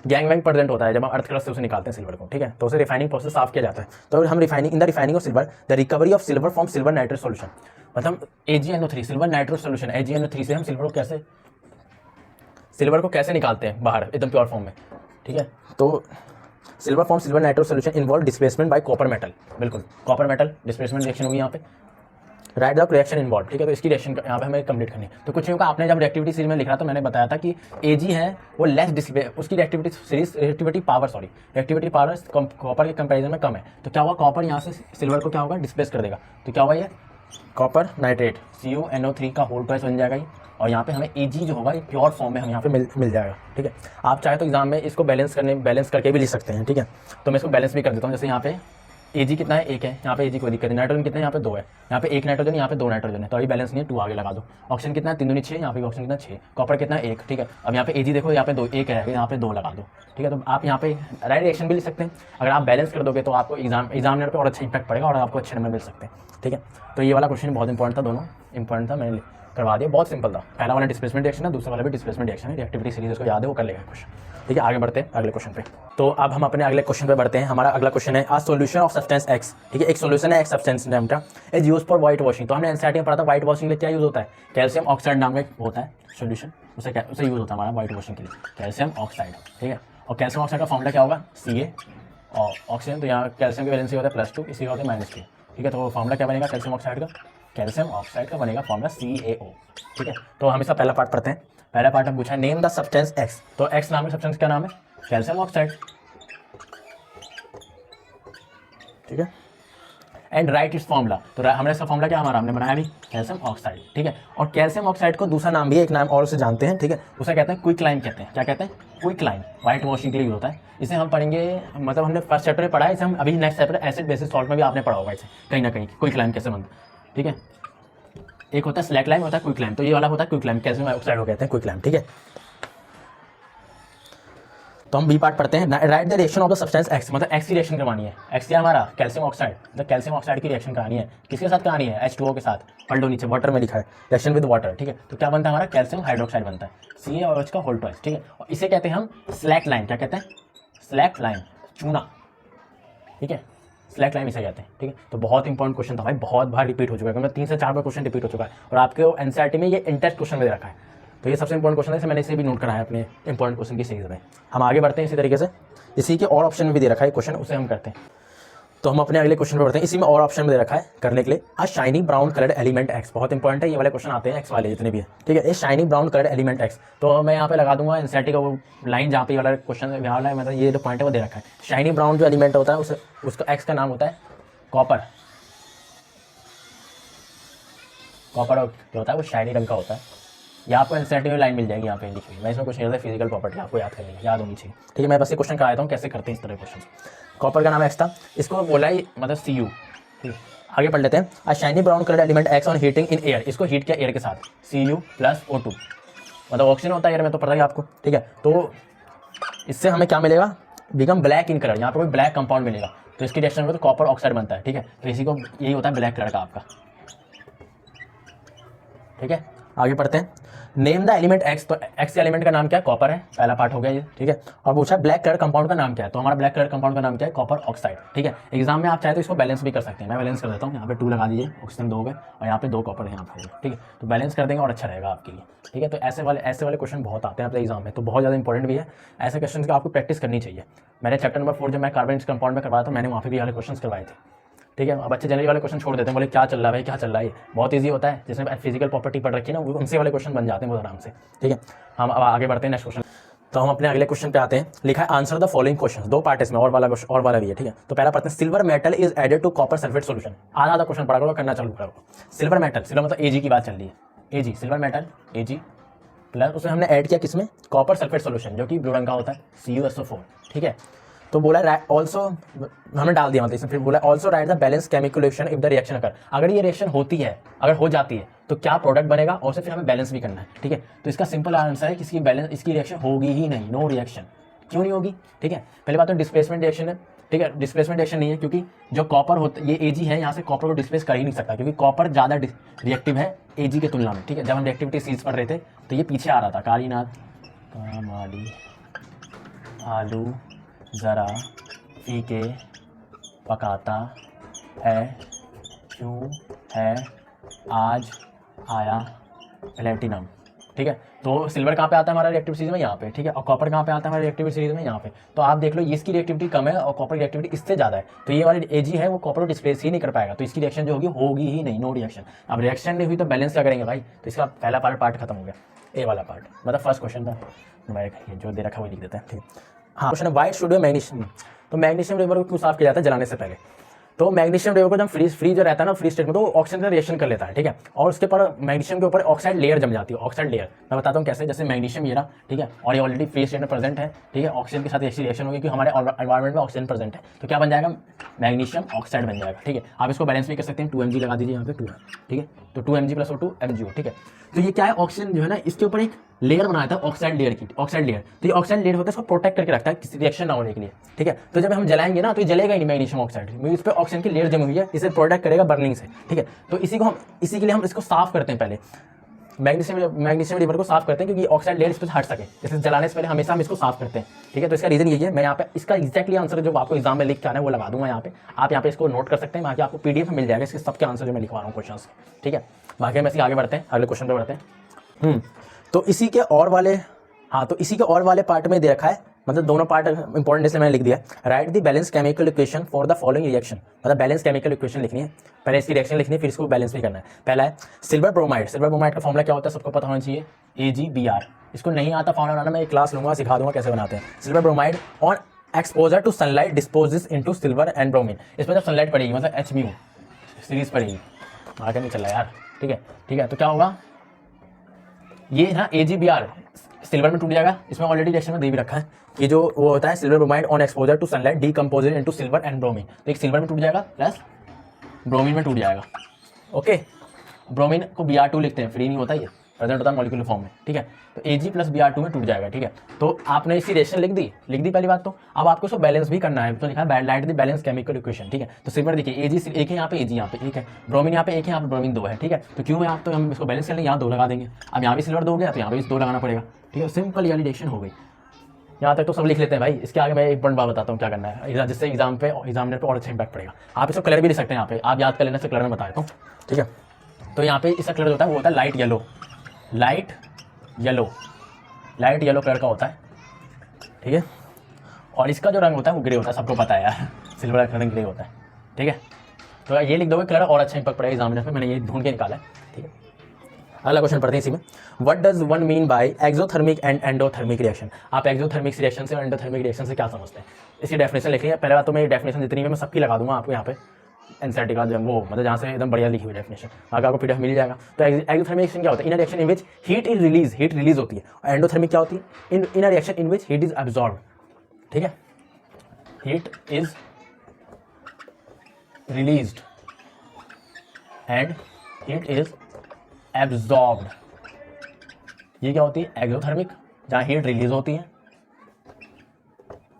गैंग वैंग प्रेजेंट होता है जब हम अर्थ क्रस्ट से उसे निकालते हैं सिल्वर को, ठीक है, तो उसे रिफाइनिंग प्रोसेस साफ किया जाता है। तो हम refining, in the refining of silver the recovery of silver from silver nitrate solution, मतलब AgNO3 silver nitrate solution, AgNO3 से हम सिल्वर को कैसे निकालते हैं बाहर एकदम प्योर फॉर्म में, ठीक है। तो silver from silver nitrate solution involve displacement bye copper metal, बिल्कुल कॉपर मेटल डिस्प्लेसमेंट रिएक्शन होगी यहाँ पे। राइट द रिएक्शन इन्वॉल्व, ठीक है। तो इसकी रिएक्शन यहाँ पे हमें कंप्लीट करनी है। तो कुछ नहीं होगा, आपने जब रिएक्टिविटी सीरीज में लिख रहा तो मैंने बताया था कि Ag है वो लेस डिस्प्ले, उसकी रिएक्टिविटी पावर कॉपर के कंपैरिजन में कम है। तो क्या हुआ, कॉपर यहाँ से सिल्वर को क्या होगा, डिस्प्लेस कर देगा। तो क्या होगा, ये कॉपर नाइट्रेट CuNO3 का होल ट्वाइस बन जाएगा ये, और यहाँ पे हमें Ag जो होगा ये प्योर फॉर्म में हम यहाँ पे मिल जाएगा, ठीक है। आप चाहे तो एग्जाम में इसको बैलेंस करके भी लिख सकते हैं, ठीक है। तो मैं इसको बैलेंस भी कर देता हूँ, जैसे यहाँ पे Ag कितना है, 1 है, यहाँ पे Ag कोई दिक्कत नहीं। नाइट्रोजन कितना है, यहाँ पे 2 है, यहाँ पे 1 नाइट्रोजन, यहाँ पे 2 नाइट्रोजन है, तो अभी बैलेंस नहीं है, 2 आगे लगा दो। ऑक्सीजन कितना है, 3 दूनी 6, यहाँ पे ऑक्सीजन कितना 6। कॉपर कितना है, 1, ठीक है। अब यहाँ पे Ag देखो, यहाँ पे 2, 1 है, यहाँ पे 2 लगा दो, ठीक है। तो आप यहाँ पे राइट रिएक्शन भी लिख सकते हैं। अगर आप बैलेंस कर दोगे तो आपको एग्जामिनर पे और अच्छा इंपैक्ट पड़ेगा और आपको अच्छे नंबर मिल सकते हैं, ठीक है। तो ये वाला क्वेश्चन बहुत इंपॉर्टेंट था, दोनों इंपॉर्टेंट था, मैंने करवा दिया, बहुत सिंपल था। पहला वाला डिस्प्लेसमेंट रिएक्शन है, दूसरा वाला भी डिस्प्लेसमेंट रिएक्शन है। रिएक्टिविटी सीरीज उसको याद है, वो कर लेगा क्वेश्चन, ठीक है। आगे बढ़ते हैं अगले क्वेश्चन पे। तो अब हम अपने अगले क्वेश्चन पे बढ़ते हैं। हमारा अगला क्वेश्चन है, a solution of substance x, ठीक है। एक सॉल्यूशन है एक सब्सटेंस नाम का, is used for white washing. तो हमने एनसीईआरटी में पढ़ा था व्हाइट वॉशिंग के लिए क्या यूज होता है, कैल्शियम ऑक्साइड नाम का एक होता है सॉल्यूशन, उसे यूज होता है हमारा व्हाइट वॉशिंग के लिए, कैल्शियम ऑक्साइड, ठीक है। और कैल्शियम ऑक्साइड का फॉर्मूला क्या होगा, Ca और ऑक्सीजन, तो यहाँ कैल्शियम की वैलेंसी होता है +2, इसी का होता है -2, ठीक है। तो फॉर्मूला क्या बनेगा कैल्शियम ऑक्साइड का बनेगा फॉर्मूला CaO, ठीक है। तो हम इसका पहला पार्ट पढ़ते हैं। पहला पार्ट हम पूछा नेम द सब्सटेंस एक्स, तो एक्स नाम है सब्सटेंस, क्या नाम है, कैल्शियम ऑक्साइड, ठीक है। एंड राइट इट्स फॉर्मूला, तो हमने इसका फॉर्मूला क्या हमारा हमने बनाया भी कैल्शियम ऑक्साइड, ठीक है। और कैल्शियम ऑक्साइड को दूसरा नाम भी है, एक नाम और उसे जानते हैं, ठीक है, उसे कहते हैं क्विकलाइम कहते हैं। क्या कहते हैं, क्विकलाइम, व्हाइट वॉशिंग के लिए यूज होता है। इसे हम पढ़ेंगे, मतलब हमने फर्स्ट चैप्टर में पढ़ा है, इसे हम अभी next chapter acid basis salt में भी आपने पढ़ा होगा इसे कहीं ना कहीं, क्विकलाइम कैसे बनता है, ठीक है। एक होता है स्लैकलाइम, होता है क्विकलाइम, तो ये वाला होता है क्विकलाइम, कैल्शियम ऑक्साइड को कहते हैं क्विकलाइम, ठीक है। तो हम बी पार्ट पढ़ते हैं। Right the reaction of the substance x, मतलब एक्स की रिएक्शन करवानी है। एक्स क्या हमारा कैल्शियम ऑक्साइड, मतलब कैल्शियम ऑक्साइड की रिएक्शन करानी है, किसके साथ करानी है, H2O के साथ, पढ़ लो नीचे वाटर में लिखा है, रिएक्शन विद वाटर, ठीक है। तो क्या बनता है हमारा कैल्शियम हाइड्रोक्साइड बनता है, CaOH का होल ट्वाइस, ठीक है। और इसे कहते हैं हम स्लैक लाइन, क्या कहते हैं, स्लैक लाइन, चूना, ठीक है, स्लैक लाइन इसे कहते हैं, ठीक है। तो बहुत इंपॉर्टेंट क्वेश्चन था भाई, बहुत बार रिपीट हो चुका है, मतलब 3 से 4 बार क्वेश्चन रिपीट हो चुका है, और आपके एनसीईआरटी में ये इंटेस्ट क्वेश्चन में दे रखा है। तो ये सबसे इंपॉर्टेंट क्वेश्चन है, मैंने इसे भी नोट करा है अपने इंपॉर्टेंट क्वेश्चन की सीरीज में। हम आगे बढ़ते हैं इसी तरीके से, इसी के और ऑप्शन में भी दे रखा है क्वेश्चन, उसे हम करते हैं। तो हम अपने अगले क्वेश्चन पे बढ़ते हैं, इसी में और ऑप्शन में दे रखा है करने के लिए, अ shiny brown coloured element x, बहुत इंपॉर्टेंट है ये वाले क्वेश्चन आते हैं एक्स वाले जितने भी है, ठीक है। A shiny brown coloured element X, तो मैं यहाँ पे लगा दूंगा एनसीईआरटी का वो लाइन जहाँ पे वाला क्वेश्चन वाला है, मतलब ये जो पॉइंट है वो दे रखा है। शाइनी ब्राउन जो एलिमेंट होता है उसका एक्स का नाम होता है कॉपर, कॉपर जो होता है वो शाइनी रंग का होता है। ये आपको एनसीईआरटी में लाइन मिल जाएगी, यहाँ पे लिखी हुई, मैं इसमें कुछ नहीं होता, फिजिकल प्रॉपर्टी आपको याद करनी है, याद होनी चाहिए, ठीक है। मैं बस ये क्वेश्चन कराता हूँ कैसे करते हैं इस तरह क्वेश्चन। कॉपर का नाम एक्स था, इसको बोला ही मतलब Cu, ठीक है। आगे पढ़ लेते हैं, अ shiny brown coloured element x on heating in air, इसको हीट किया एयर के साथ, Cu + O2, मतलब ऑक्सीजन होता है एयर में, तो पता है आपको, ठीक है। तो इससे हमें क्या मिलेगा, बिकम ब्लैक इन कलर, यहाँ पे कोई ब्लैक कंपाउंड मिलेगा, तो इसकी रिएक्शन में तो कॉपर ऑक्साइड बनता है, ठीक है। तो इसी को यही होता है ब्लैक कलर का आपका, ठीक है। आगे पढ़ते हैं, नेम द एलिमेंट एक्स, तो एक्स एलिमेंट का नाम क्या है, कॉपर है, पहला पार्ट हो गया ये, ठीक है। और पूछा ब्लैक कलर कंपाउंड का नाम क्या है, तो हमारा ब्लैक कलर कंपाउंड का नाम क्या है, कॉपर ऑक्साइड, ठीक है। एग्जाम में आप चाहे तो इसको बैलेंस भी कर सकते हैं, मैं बैलेंस कर देता हूँ, यहाँ पे 2 लगा दीजिए, ऑक्सीजन 2 हो गए और यहाँ पे 2 कॉपर यहाँ पे, ठीक है। तो बैलेंस कर देंगे और अच्छा रहेगा आपके लिए, ठीक है। तो ऐसे वाले क्वेश्चन बहुत आते हैं अपने एग्जाम में, तो बहुत ज़्यादा इंपॉर्टेंट भी है, ऐसे क्वेश्चन की आपको प्रैक्टिस करनी चाहिए। मैंने चैप्टर नंबर 4 जब मैं कार्बनिक कंपाउंड में करवाया था, मैंने वहाँ पे भी वाले क्वेश्चन करवाए थे, ठीक है। बच्चे जनरली वाले क्वेश्चन छोड़ देते हैं, बोले क्या चल रहा है भाई, क्या चल रहा है, बहुत ईजी होता है, जिसमें फिजिकल प्रॉपर्टी पढ़ रखी है ना, उनसे वाले क्वेश्चन बन जाते हैं बहुत आराम से, ठीक है। हम अब आगे बढ़ते हैं नेक्स्ट क्वेश्चन। तो हम अपने अगले क्वेश्चन पे आते हैं, लिखा है answer the following question, 2 part इसमें, और वाला भी है, ठीक है। तो पहला पढ़ते हैं, silver metal is added to copper sulphate solution, आधा क्वेश्चन पढ़ा करो, करना चालू करो। सिल्वर मेटल, सिल्वर मतलब Ag की बात चल रही है, Ag silver metal Ag plus उसमें हमने ऐड किया किसमें, कॉपर सल्फेट सोल्यूशन, जो कि ब्लू रंग का होता है CuSO4, ठीक है। तो बोला ऑल्सो, हमने डाल दिया मतलब इसमें, फिर बोला also right the balance chemical reaction if the reaction अगर, अगर ये रिएक्शन होती है, अगर हो जाती है तो क्या प्रोडक्ट बनेगा, और फिर हमें बैलेंस भी करना है, ठीक है। तो इसका सिंपल आंसर है कि इसकी बैलेंस, इसकी रिएक्शन होगी ही नहीं, नो रिएक्शन। क्यों नहीं होगी, ठीक है। पहले बात तो डिस्प्लेसमेंट रिएक्शन है, ठीक है। डिस्प्लेसमेंट रिएक्शन नहीं है क्योंकि जो कॉपर होता है, ये Ag है, यहाँ से कॉपर को डिस्प्लेस कर ही नहीं सकता, क्योंकि कॉपर ज़्यादा रिएक्टिव है Ag के तुलना में, ठीक है। जब हम रिएक्टिविटी सीरीज पढ़ रहे थे तो ये पीछे आ रहा था, कालीनाथ कामाली आलू ज़रा फीके पकाता है, क्यों है आज आया प्लेटिनम, ठीक है। तो सिल्वर कहाँ पे आता है हमारा रिएक्टिव सीरीज में, यहाँ पे, ठीक है। और कॉपर कहाँ पे आता है हमारा रिएक्टिव सीरीज में, यहाँ पे। तो आप देख लो, इसकी रिएक्टिविटी कम है और कॉपर की रिएक्टिविटी इससे ज़्यादा है, तो ये वाली Ag है वो कॉपर को डिस्प्लेस ही नहीं कर पाएगा, तो इसकी रिएक्शन जो होगी ही नहीं, नो रिएक्शन। अब रिएक्शन नहीं हुई तो बैलेंस क्या करेंगे भाई, तो इसका पहला पार्ट खत्म हो गया, ए वाला पार्ट, मतलब फर्स्ट क्वेश्चन था, जो दे रखा है वो लिख देते हैं, ठीक है। हाँ, क्वेश्चन है, व्हाई शुड मैग्नीशियम, तो मैग्नीशियम रिवर को क्यों साफ किया जाता है जलाने से पहले, तो मैग्नीशियम रेडियो को जब फ्री जो रहता है ना, फ्री स्टेट में, तो ऑक्सीजन का रिएक्शन कर लेता है, ठीक है। और उसके पर मैग्नीशियम के ऊपर ऑक्साइड लेयर जम जाती है, ऑक्साइड लेयर। मैं बताता हूँ कैसे। जैसे मैग्नीशियम ये रहा, ठीक है, और ये ऑलरेडी फ्री स्टेट में प्रेजेंट है, ठीक है। ऑक्सीजन के साथ ऐसी रिएक्शन होगी कि हमारे एनवायरमेंट में ऑक्सीजन प्रेजेंट है, तो क्या बन जाएगा, मैग्नीशियम ऑक्साइड बन जाएगा, ठीक है। आप इसको बैलेंस भी कर सकते हैं, 2 mg लगा दीजिए यहाँ पे 2 है, ठीक है। तो 2 mg + O2 MgO, ठीक है। तो ये क्या है, ऑक्सीजन जो है ना, इसके ऊपर एक लेयर बनाया था ऑक्साइड लेयर की, ऑक्साइड लेयर। तो ये ऑक्साइड लेयर होता है, इसको प्रोटेक्ट करके रखता है किसी रिएक्शन ना होने के लिए, ठीक है। तो जब हम जलाएंगे ना, तो ये जलेगा ही नहीं मैग्नीशियम ऑक्साइड, इस पर ऑक्सीजन की लेयर जमी हुई है, इसे प्रोटेक्ट करेगा बर्निंग से, ठीक है। तो इसी के लिए हम इसको साफ करते हैं पहले, मैग्नीशियम रिवर को साफ करते हैं, क्योंकि ऑक्साइड लेयर इस पर हट सके। जैसे जलाने से पहले हमेशा हम इसको साफ करते हैं, ठीक है। तो इसका रीजन यही है। मैं यहाँ पे इसका एक्जैक्टली आंसर जो आपको एग्जाम में लिख के आना है वो लगा दूंगा यहाँ पे, आप यहाँ पे इसको नोट कर सकते हैं। बाकी आपको PDF में मिल जाएगा इसके सबके आंसर जो मैं लिखवा रहा हूँ क्वेश्चन, ठीक है। बाकी हम ऐसे आगे बढ़ते हैं, अगले क्वेश्चन पे बढ़ते हैं। तो इसी के और वाले, हाँ, तो इसी के और वाले पार्ट में दे रखा है, मतलब दोनों पार्ट इंपॉर्टेंट इसलिए मैंने लिख दिया। Right the balance chemical equation for the following reaction, मतलब बैलेंस केमिकल इक्वेशन लिखनी है, पहले इसकी रिएक्शन लिखनी है, फिर इसको बैलेंस भी करना है। पहला है सिल्वर ब्रोमाइड। सिल्वर ब्रोमाइड का फॉर्मूला क्या होता है सबको पता होना चाहिए, AgBr। इसको नहीं आता फॉर्मूला बनाना, मैं एक क्लास लूंगा, सिखा दूंगा कैसे बनाते हैं। Silver bromide on exposure to sunlight disposes into silver and bromine. इस पर जब सनलाइट पड़ेगी, मतलब HMU सीरीज पड़ेगी, आगे नहीं चल रहा यार, ठीक है, ठीक है। तो क्या होगा, ये ना AgBr सिल्वर में टूट जाएगा। इसमें ऑलरेडी रिएक्शन में दे भी रखा है कि जो वो होता है silver bromide on exposure to sunlight decomposed into silver and bromine. तो एक सिल्वर में टूट जाएगा प्लस ब्रोमीन में टूट जाएगा, ओके। ब्रोमीन को Br2 लिखते हैं, फ्री नहीं होता, ये प्रेजेंट होता है मॉलिक्यूलर फॉर्म में, ठीक है। तो Ag + Br2 में टूट जाएगा, ठीक है। तो आपने इसी रिएक्शन लिख दी पहली बात। तो अब आपको इसको बैलेंस भी करना है, तो लिखा है light the balance chemical equation, ठीक है। तो सिल्वर देखिए Ag एक है यहाँ पे, Ag यहाँ पे एक है, ब्रोमीन यहाँ पे एक है, यहाँ पे ब्रोमीन 2 है, ठीक है। तो क्यों है आप, तो हम इसको बैलेंस कर लेंगे, यहाँ 2 लगा देंगे। अब यहाँ भी सिल्वर 2 हो गया, तो यहाँ पे 2 लगाना पड़ेगा, ठीक है। सिंपल ये रिएक्शन हो गई। यहाँ तक तो सब लिख लेते हैं भाई। इसके आगे मैं एक बात बताता हूँ क्या करना है, जिससे एग्जामिनर पे और अच्छा इंपैक्ट पड़ेगा। आप इसको कलर भी लिख सकते हैं, यहाँ पे आप याद कर लेना, से कलर में बता देता हूँ, ठीक है। तो यहाँ पे इसका कलर होता है, वो होता है light yellow, light yellow colour का होता है, ठीक है। और इसका जो रंग होता है वो ग्रे होता है, सबको पता है यार, सिल्वर का रंग ग्रे होता है, ठीक है। तो ये लिख दोगे कलर और अच्छा इंपैक्ट पड़ेगा एग्जामिनर पे, मैंने ये ढूंढ के निकाला है, ठीक है। अगला क्वेश्चन पढ़ते हैं इसी में। What does one mean by exothermic and endothermic reaction. आप एक्सोथर्मिक रिएक्शन से और एंडोथर्मिक रिएक्शन से क्या समझते हैं, इसकी डेफिनेशन लिखनी है। पहले बात तो मैं डेफिनेशन जितनी है मैं सबकी लगा दूंगा आपको यहाँ पे, एनसीईआरटी का वो मतलब जहाँ से एकदम बढ़िया लिखी हुई डेफिनेशन, आगे आपको PDF मिल जाएगा। तो एक्सोथर्मिक रिएक्शन क्या होता है, in reaction in which heat release होती है। और एंडोथर्मिक क्या होती है, in reaction in which heat is absorb, ठीक है। Heat is released and heat is absorbed. ये क्या होती है, एक्सोथर्मिक, जहाँ हीट रिलीज होती है।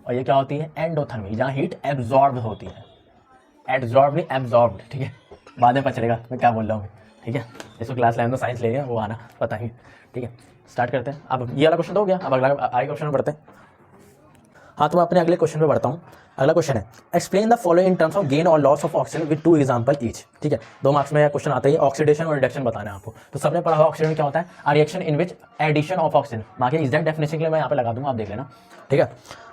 और ये क्या होती है, एंडोथर्मिक, जहाँ हीट एब्जॉर्ब होती है। एब्जॉर्ब नहीं, एब्जॉर्ब्ड, ठीक है। बाद में पता चलेगा मैं क्या बोल रहा हूँ, ठीक है। इसको क्लास 11 में साइंस ले गया, वो आना बताएंगे, ठीक है। स्टार्ट करते हैं। अब ये वाला क्वेश्चन तो हो गया, अब अगला आगे क्वेश्चन में बढ़ते हैं। हाँ, तो मैं अपने अगले क्वेश्चन पे बढ़ता हूँ। अगला क्वेश्चन है explain the following in terms of gain और loss of oxygen with 2 example each, ठीक है। 2 मार्क्स में क्वेश्चन आता है, ऑक्सीडेशन और रिडक्शन बताना है आपको। तो सबने पढ़ा हुआ ऑक्सीडेशन क्या होता है, a reaction in which edition of oxygen. बाकी एग्जैक्ट डेफिनेशन के लिए मैं यहाँ पे लगा दूंगा, आप देख लेना, ठीक है।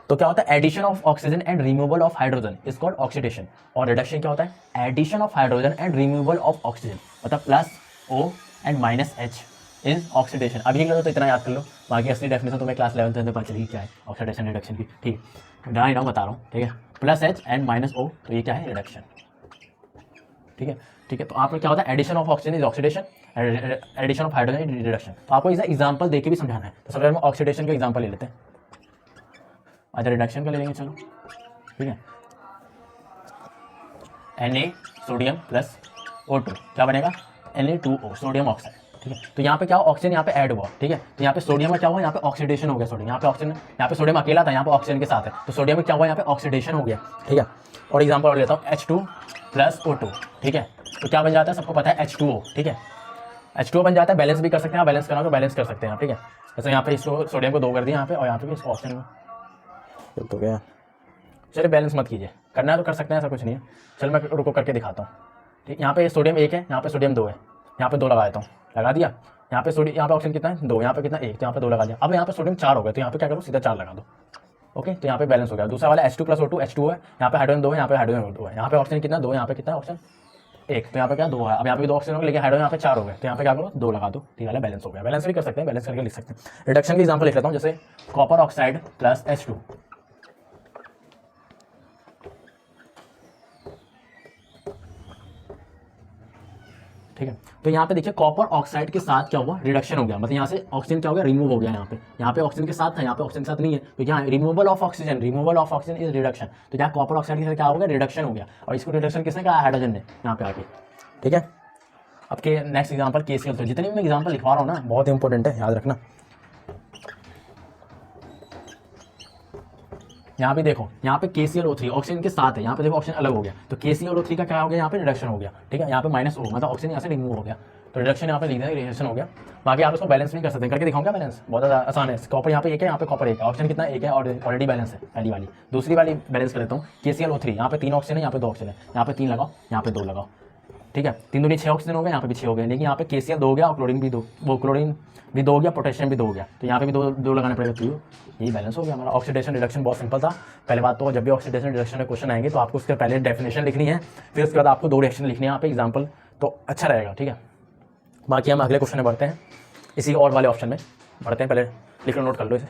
तो क्या होता है, addition of oxygen and removal of hydrogen is called oxidation. और रिडक्शन क्या होता है, addition of hydrogen and removal of oxygen, मतलब +O and -H is oxidation. अभी के लिए तो इतना याद कर लो, बाकी असली डेफिनेशन तो मैं क्लास 11 में पता चली क्या है ऑक्सीडेशन रिडक्शन की, ठीक है। डाई डाउन बता रहा हूँ, ठीक है। +H एंड -O, तो ये क्या है, रिडक्शन, ठीक है, ठीक है। तो आपको क्या होता है, addition of oxygen is oxidation, addition of hydrogen is reduction. तो आपको इसे एग्जांपल देके भी समझाना है। तो सबसे पहले हम ऑक्सीडेशन का एग्जांपल ले लेते हैं, अच्छा रिडक्शन का ले लेंगे, चलो, ठीक है। Na सोडियम प्लस O2 क्या बनेगा, Na2O सोडियम ऑक्साइड, ठीक है। तो यहाँ पे क्या ऑक्सीजन यहाँ पे ऐड हुआ, ठीक है। तो यहाँ पे सोडियम का क्या हुआ, यहाँ पे ऑक्सीडेशन हो गया सोडियम, यहाँ पे ऑक्सीजन, यहाँ पे सोडियम अकेला था, यहाँ पे ऑक्सीजन के साथ है, तो सोडियम में क्या हुआ, यहाँ पे ऑक्सीडेशन हो गया, ठीक है। और एग्जांपल और लेता हूँ H2 + O2, ठीक है। तो क्या बन जाता है, सबको पता है H2O, ठीक है। H2O बन जाता है, बैलेंस भी कर सकते हैं, बैलेंस करना तो बैलेंस कर सकते हैं, ठीक है। जैसे यहाँ पे इसको सोडियम को 2 कर दिया यहाँ पे, और यहाँ पे इसको ऑक्सीजन में तो गया। चलिए बैलेंस मत कीजिए, करना है तो कर सकते हैं, ऐसा कुछ नहीं है। चल मैं रुको करके दिखाता हूँ, ठीक। यहाँ पे सोडियम 1 है, यहाँ पे सोडियम 2 है, यहाँ पे 2 लगा देता हूँ, लगा दिया। यहाँ पे सोडियम, यहाँ पे ऑक्सीजन कितना है, 2, यहाँ पे कितना 1, तो यहाँ पे 2 लगा दिया। अब यहाँ पे सोडियम 4 हो गए, तो यहाँ पे क्या करो, सीधा 4 लगा दो, ओके। तो यहाँ पे बैलेंस हो गया। दूसरा वाला H2 + O2 H2 है, यहाँ पे हाइड्रोजन 2 है, यहाँ पे हाइड्रोजन 2 है, यहाँ पे ऑक्सीजन कितना 2, यहाँ पे कितना ऑक्सीजन 1, तो यहाँ पे क्या 2 है। अब यहाँ पे 2 ऑक्सीजन हो गए, लेकिन हाइड्रोजन यहाँ पे 4 हो गए, तो यहाँ पे क्या करो 2 लगा दो, ठीक है, बैलेंस हो गया। बैलेंस भी कर सकते हैं, बैलेंस करके लिख सकते हैं। रिडक्शन की एग्जांपल लिख लेता हूँ, जैसे कॉपर ऑक्साइड + H2, ठीक है। तो यहाँ पे देखिए कॉपर ऑक्साइड के साथ क्या हुआ, रिडक्शन हो गया, मतलब यहाँ से ऑक्सीजन क्या हो गया, रिमूव हो गया। यहाँ पे ऑक्सीजन के साथ था, यहाँ पे ऑक्सीजन के साथ नहीं है, तो यहाँ removal of oxygen is reduction. तो यहाँ कॉपर ऑक्साइड के साथ क्या हो गया, रिडक्शन हो गया, और इसको रिडक्शन किसने कहा, हाइड्रोजन ने यहाँ पे आके। ठीक है, अब के नेक्स्ट एग्जाम्पल KCl। तो जितने भी मैं एग्जाम्पल लिखवा रहा हूँ ना बहुत इंपॉर्टेंट है, याद रखना। यहाँ पे देखो, यहाँ पे KClO3 ऑक्सीजन के साथ है, यहाँ पे देखो ऑक्सीजन अलग हो गया, तो KClO3 का क्या हो गया, यहाँ पे रिडक्शन हो गया। ठीक है, यहाँ पे -O मतलब ऑक्सीजन यहाँ से रिमूव हो गया, तो रिडक्शन यहाँ पे लिख दिया, रिडक्शन हो गया। बाकी आप इसको बैलेंस नहीं कर सकते, करके दिखाऊंगा बैलेंस, बहुत ज़्यादा आसान है। कॉपर यहाँ पे एक है, यहाँ पे कॉपर एक है, ऑक्सीजन कितना एक है और ऑलरेडी बैलेंस है पहली वाली। दूसरी वाली बैलेंस कर लेता हूँ, KClO3 यहाँ पे 3 ऑक्सीजन है, यहाँ पे 2 ऑक्सीजन है, यहाँ पे 3 लगाओ, यहाँ पे 2 लगाओ। ठीक है, 3 दूनी 6 ऑक्सीजन हो गए, यहाँ पे भी 6 हो गए, लेकिन यहाँ पे KCl 2 हो गया और क्लोरीन भी 2, वो क्लोरीन भी 2 हो गया, पोटेशियम भी 2 हो गया, तो यहाँ पे भी 2 लगाने पड़ेगा, तो यही बैलेंस हो गया हमारा। ऑक्सीडेशन रिडक्शन बहुत सिंपल था। पहले बात तो जब भी ऑक्सीडेशन रिडक्शन में क्वेश्चन आएंगे तो आपको उसके पहले डेफिनेशन लिखनी है, फिर उसके बाद आपको 2 रिएक्शन लिखनी है यहाँ पे एग्जाम्पल, तो अच्छा रहेगा। ठीक है, बाकी हम अगले क्वेश्चन में बढ़ते हैं, इसी और वाले ऑप्शन में बढ़ते हैं, पहले लिख लो, नोट कर लो इसे।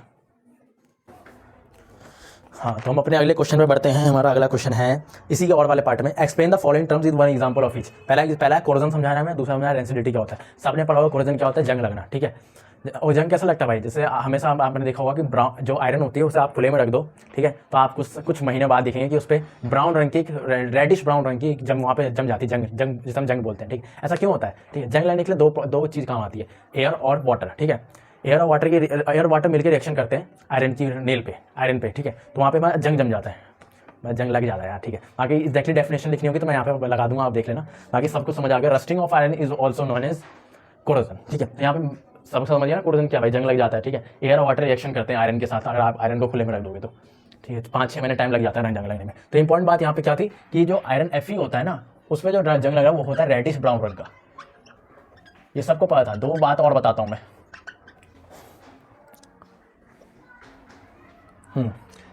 हाँ, तो हम अपने अगले क्वेश्चन में बढ़ते हैं। हमारा अगला क्वेश्चन है इसी के और वाले पार्ट में, explain the following terms with one example of each. पहला है कोरोजन समझा रहा है मैं, दूसरा समझा रेंसिडिटी क्या होता है। सबने पढ़ा होगा कोरोजन क्या होता है, जंग लगना। ठीक है, और जंग कैसा लगता है भाई, जैसे हमेशा आपने देखा होगा कि ब्राउन जो आयरन होती है उसे आप खुले में रख दो, ठीक है, तो आप कुछ महीने बाद देखेंगे कि उस पर ब्राउन रंग की, रेडिश ब्राउन रंग की जंग वहाँ पे जम जाती है, जंग जिसे हम जंग बोलते हैं। ठीक, ऐसा क्यों होता है। ठीक है, जंग लगने के लिए दो चीज़ काम आती है, एयर और वाटर। ठीक है, एयर और वाटर मिलकर रिएक्शन करते हैं आयरन की आयरन पे। ठीक है, तो वहाँ पे जंग जम जाता है, जंग लग जाता है यार। ठीक है, बाकी एग्जैक्टली डेफिनेशन लिखनी होगी तो मैं यहाँ पे लगा दूंगा, आप देख लेना। बाकी सबको समझ आ गया, rusting of iron is also known as corrosion. ठीक है, तो यहाँ पे सबको समझ गया कोरोजन क्या भाई, जंग लग जाता है। ठीक है, एयर और वाटर रिएक्शन करते हैं आयरन के साथ, अगर आप आयरन को खुले में रख दोगे तो। ठीक है, 5-6 महीने टाइम लग जाता है जंग लगने में। तो इंपॉर्टेंट बात यहाँ पे क्या थी कि जो आयरन Fe होता है ना, उसमें जो जंग लगा वो होता है रेडिश ब्राउन रंग का, ये सबको पता था। 2 बात और बताता हूँ मैं।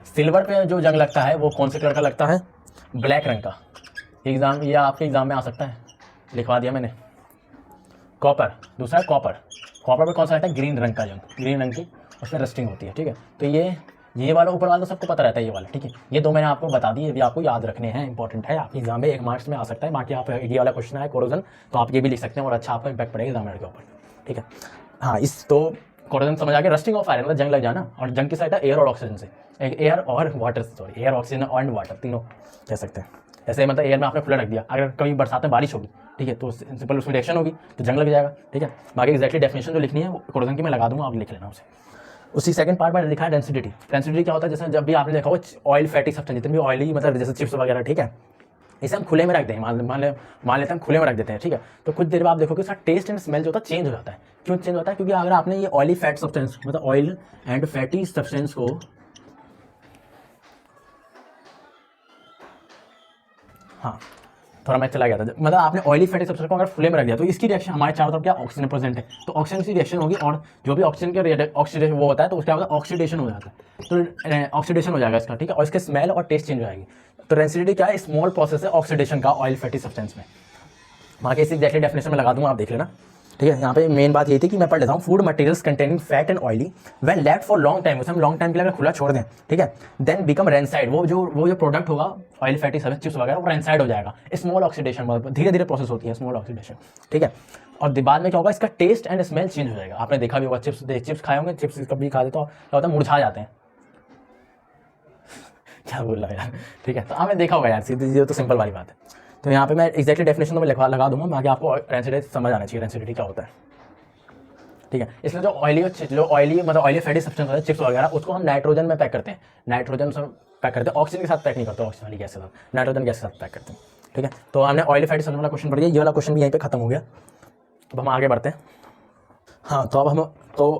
सिल्वर पे जो जंग लगता है वो कौन से कलर का लगता है, ब्लैक रंग का। एग्जाम या आपके एग्जाम में आ सकता है, लिखवा दिया मैंने। कॉपर, दूसरा है कॉपर पे कौन सा रहता है, ग्रीन रंग का जंग, ग्रीन रंग की उसमें रस्टिंग होती है। ठीक है, तो ये वाला ऊपर वाला तो सबको पता रहता है, ये वाला। ठीक है, ये 2 मैंने आपको बता दिए, ये भी आपको याद रखने हैं, इंपॉर्टेंट है, आपके एग्जाम में 1 मार्क्स में आ सकता है। बाकी आप ये वाला क्वेश्चन है कोरोजन, तो आप ये भी लिख सकते हैं और अच्छा आपका इम्पैक्ट पड़ेगा एग्जामिनर के ऊपर। ठीक है, हाँ, तो कोरोजन समझ आ गया, रस्टिंग ऑफ आयरन मतलब जंग लग जाना, और जंग की साइड है एयर और ऑक्सीजन से, एयर ऑक्सीजन एंड वाटर तीनों कह सकते हैं। ऐसे मतलब एयर में आपने खुला रख दिया, अगर कभी बरसात में बारिश होगी, ठीक है, तो सिंपल उसमें रिएक्शन होगी तो जंग लग जाएगा। ठीक है, बाकी एक्जैक्टली डेफिनेशन जो लिखनी है वो कोरोजन की मैं लगा दूंगा, आप लिख लेना उसे। उसी सेकंड पार्ट में लिखा है डेंसिटी। डेंसिटी क्या होता है, जैसे जब भी आपने देखा हो ऑयल फैटी सब्सटेंस, जितने भी ऑयली मतलब जैसे चिप्स वगैरह, ठीक है, इसे हम खुले में रख दें, मान लेते हैं हम खुले में रख देते हैं। ठीक है, तो कुछ देर बाद आप देखोगे उसका टेस्ट एंड स्मेल जो होता है चेंज हो जाता है। क्यों चेंज होता है, क्योंकि अगर आपने ये ऑयली फैट सब्सटेंस मतलब ऑयल एंड फैटी सब्सटेंस को, हाँ थोड़ा मैं चला गया था, मतलब आपने ऑयली फैटी सब्सटेंस को अगर खुले में रख दिया तो इसकी रिएक्शन हमारे चारों तरफ क्या ऑक्सीजन प्रेजेंट है, तो ऑक्सीजन की रिएक्शन होगी, और जो भी ऑक्सीजन के ऑक्सीडेशन वो होता है तो उसका होता है ऑक्सीडेशन हो जाता है, तो ऑक्सीडेशन हो जाएगा इसका। ठीक है, और इसके स्मेल और टेस्ट चेंज हो जाएगी। तो रेंसिडिटी क्या है, स्मॉल प्रोसेस है ऑक्सीडेशन का ऑयल फैटी सब्सटेंस में। बाकी इसी एक्जैक्टली डेफिनेशन में लगा दूंगा, आप देख लेना। ठीक है, यहाँ पे मेन बात ये थी कि मैं पढ़ लेता हूँ, food materials containing fat and oily when left for long time, उसे हम लॉन्ग टाइम के लिए अगर खुला छोड़ दें, ठीक है, देन बिकम रेंसाइड, वो जो प्रोडक्ट होगा ऑयल फैटी सब्सटेंस चिप्स वगैरह वो रेंसाइड हो जाएगा। स्मॉल ऑक्सीडेशन मतलब धीरे धीरे प्रोसेस होती है स्मॉल ऑक्सीडेशन। ठीक है, और बाद में क्या होगा, इसका टेस्ट एंड स्मेल चेंज हो जाएगा। आपने देखा भी होगा, चिप्स खाए होंगे, चिप्स कभी खा दे तो क्या होता है, मुरझा जाते हैं। क्या बोल रहा है यार। ठीक है, तो आपने देखा होगा यार, सीधी तो सिंपल वाली बात है। तो यहाँ पे मैं एक्जैक्टली डेफिनेशन तो मैं लगा दूंगा, बाकी आपको रेंसिडिटी समझ आना चाहिए, रेंसिडिटी क्या होता है। ठीक है, इसलिए जो ऑयली मतलब ऑयली फैटी सब्सटेंस होता है चिप्स वगैरह, उसको हम नाइट्रोजन में पैक करते हैं, नाइट्रोजन से पैक करते हैं, ऑक्सीजन के साथ पैक नहीं करते, ऑक्सीजन वाली गैस के साथ, नाइट्रोजन गैस के साथ पैक करते हैं। ठीक है, तो हमने ऑयली फैटी सब्सटेंस वाला क्वेश्चन पढ़ लिया, ये वाला क्वेश्चन भी यहीं पे खत्म हो गया। अब हम आगे बढ़ते हैं। हाँ, तो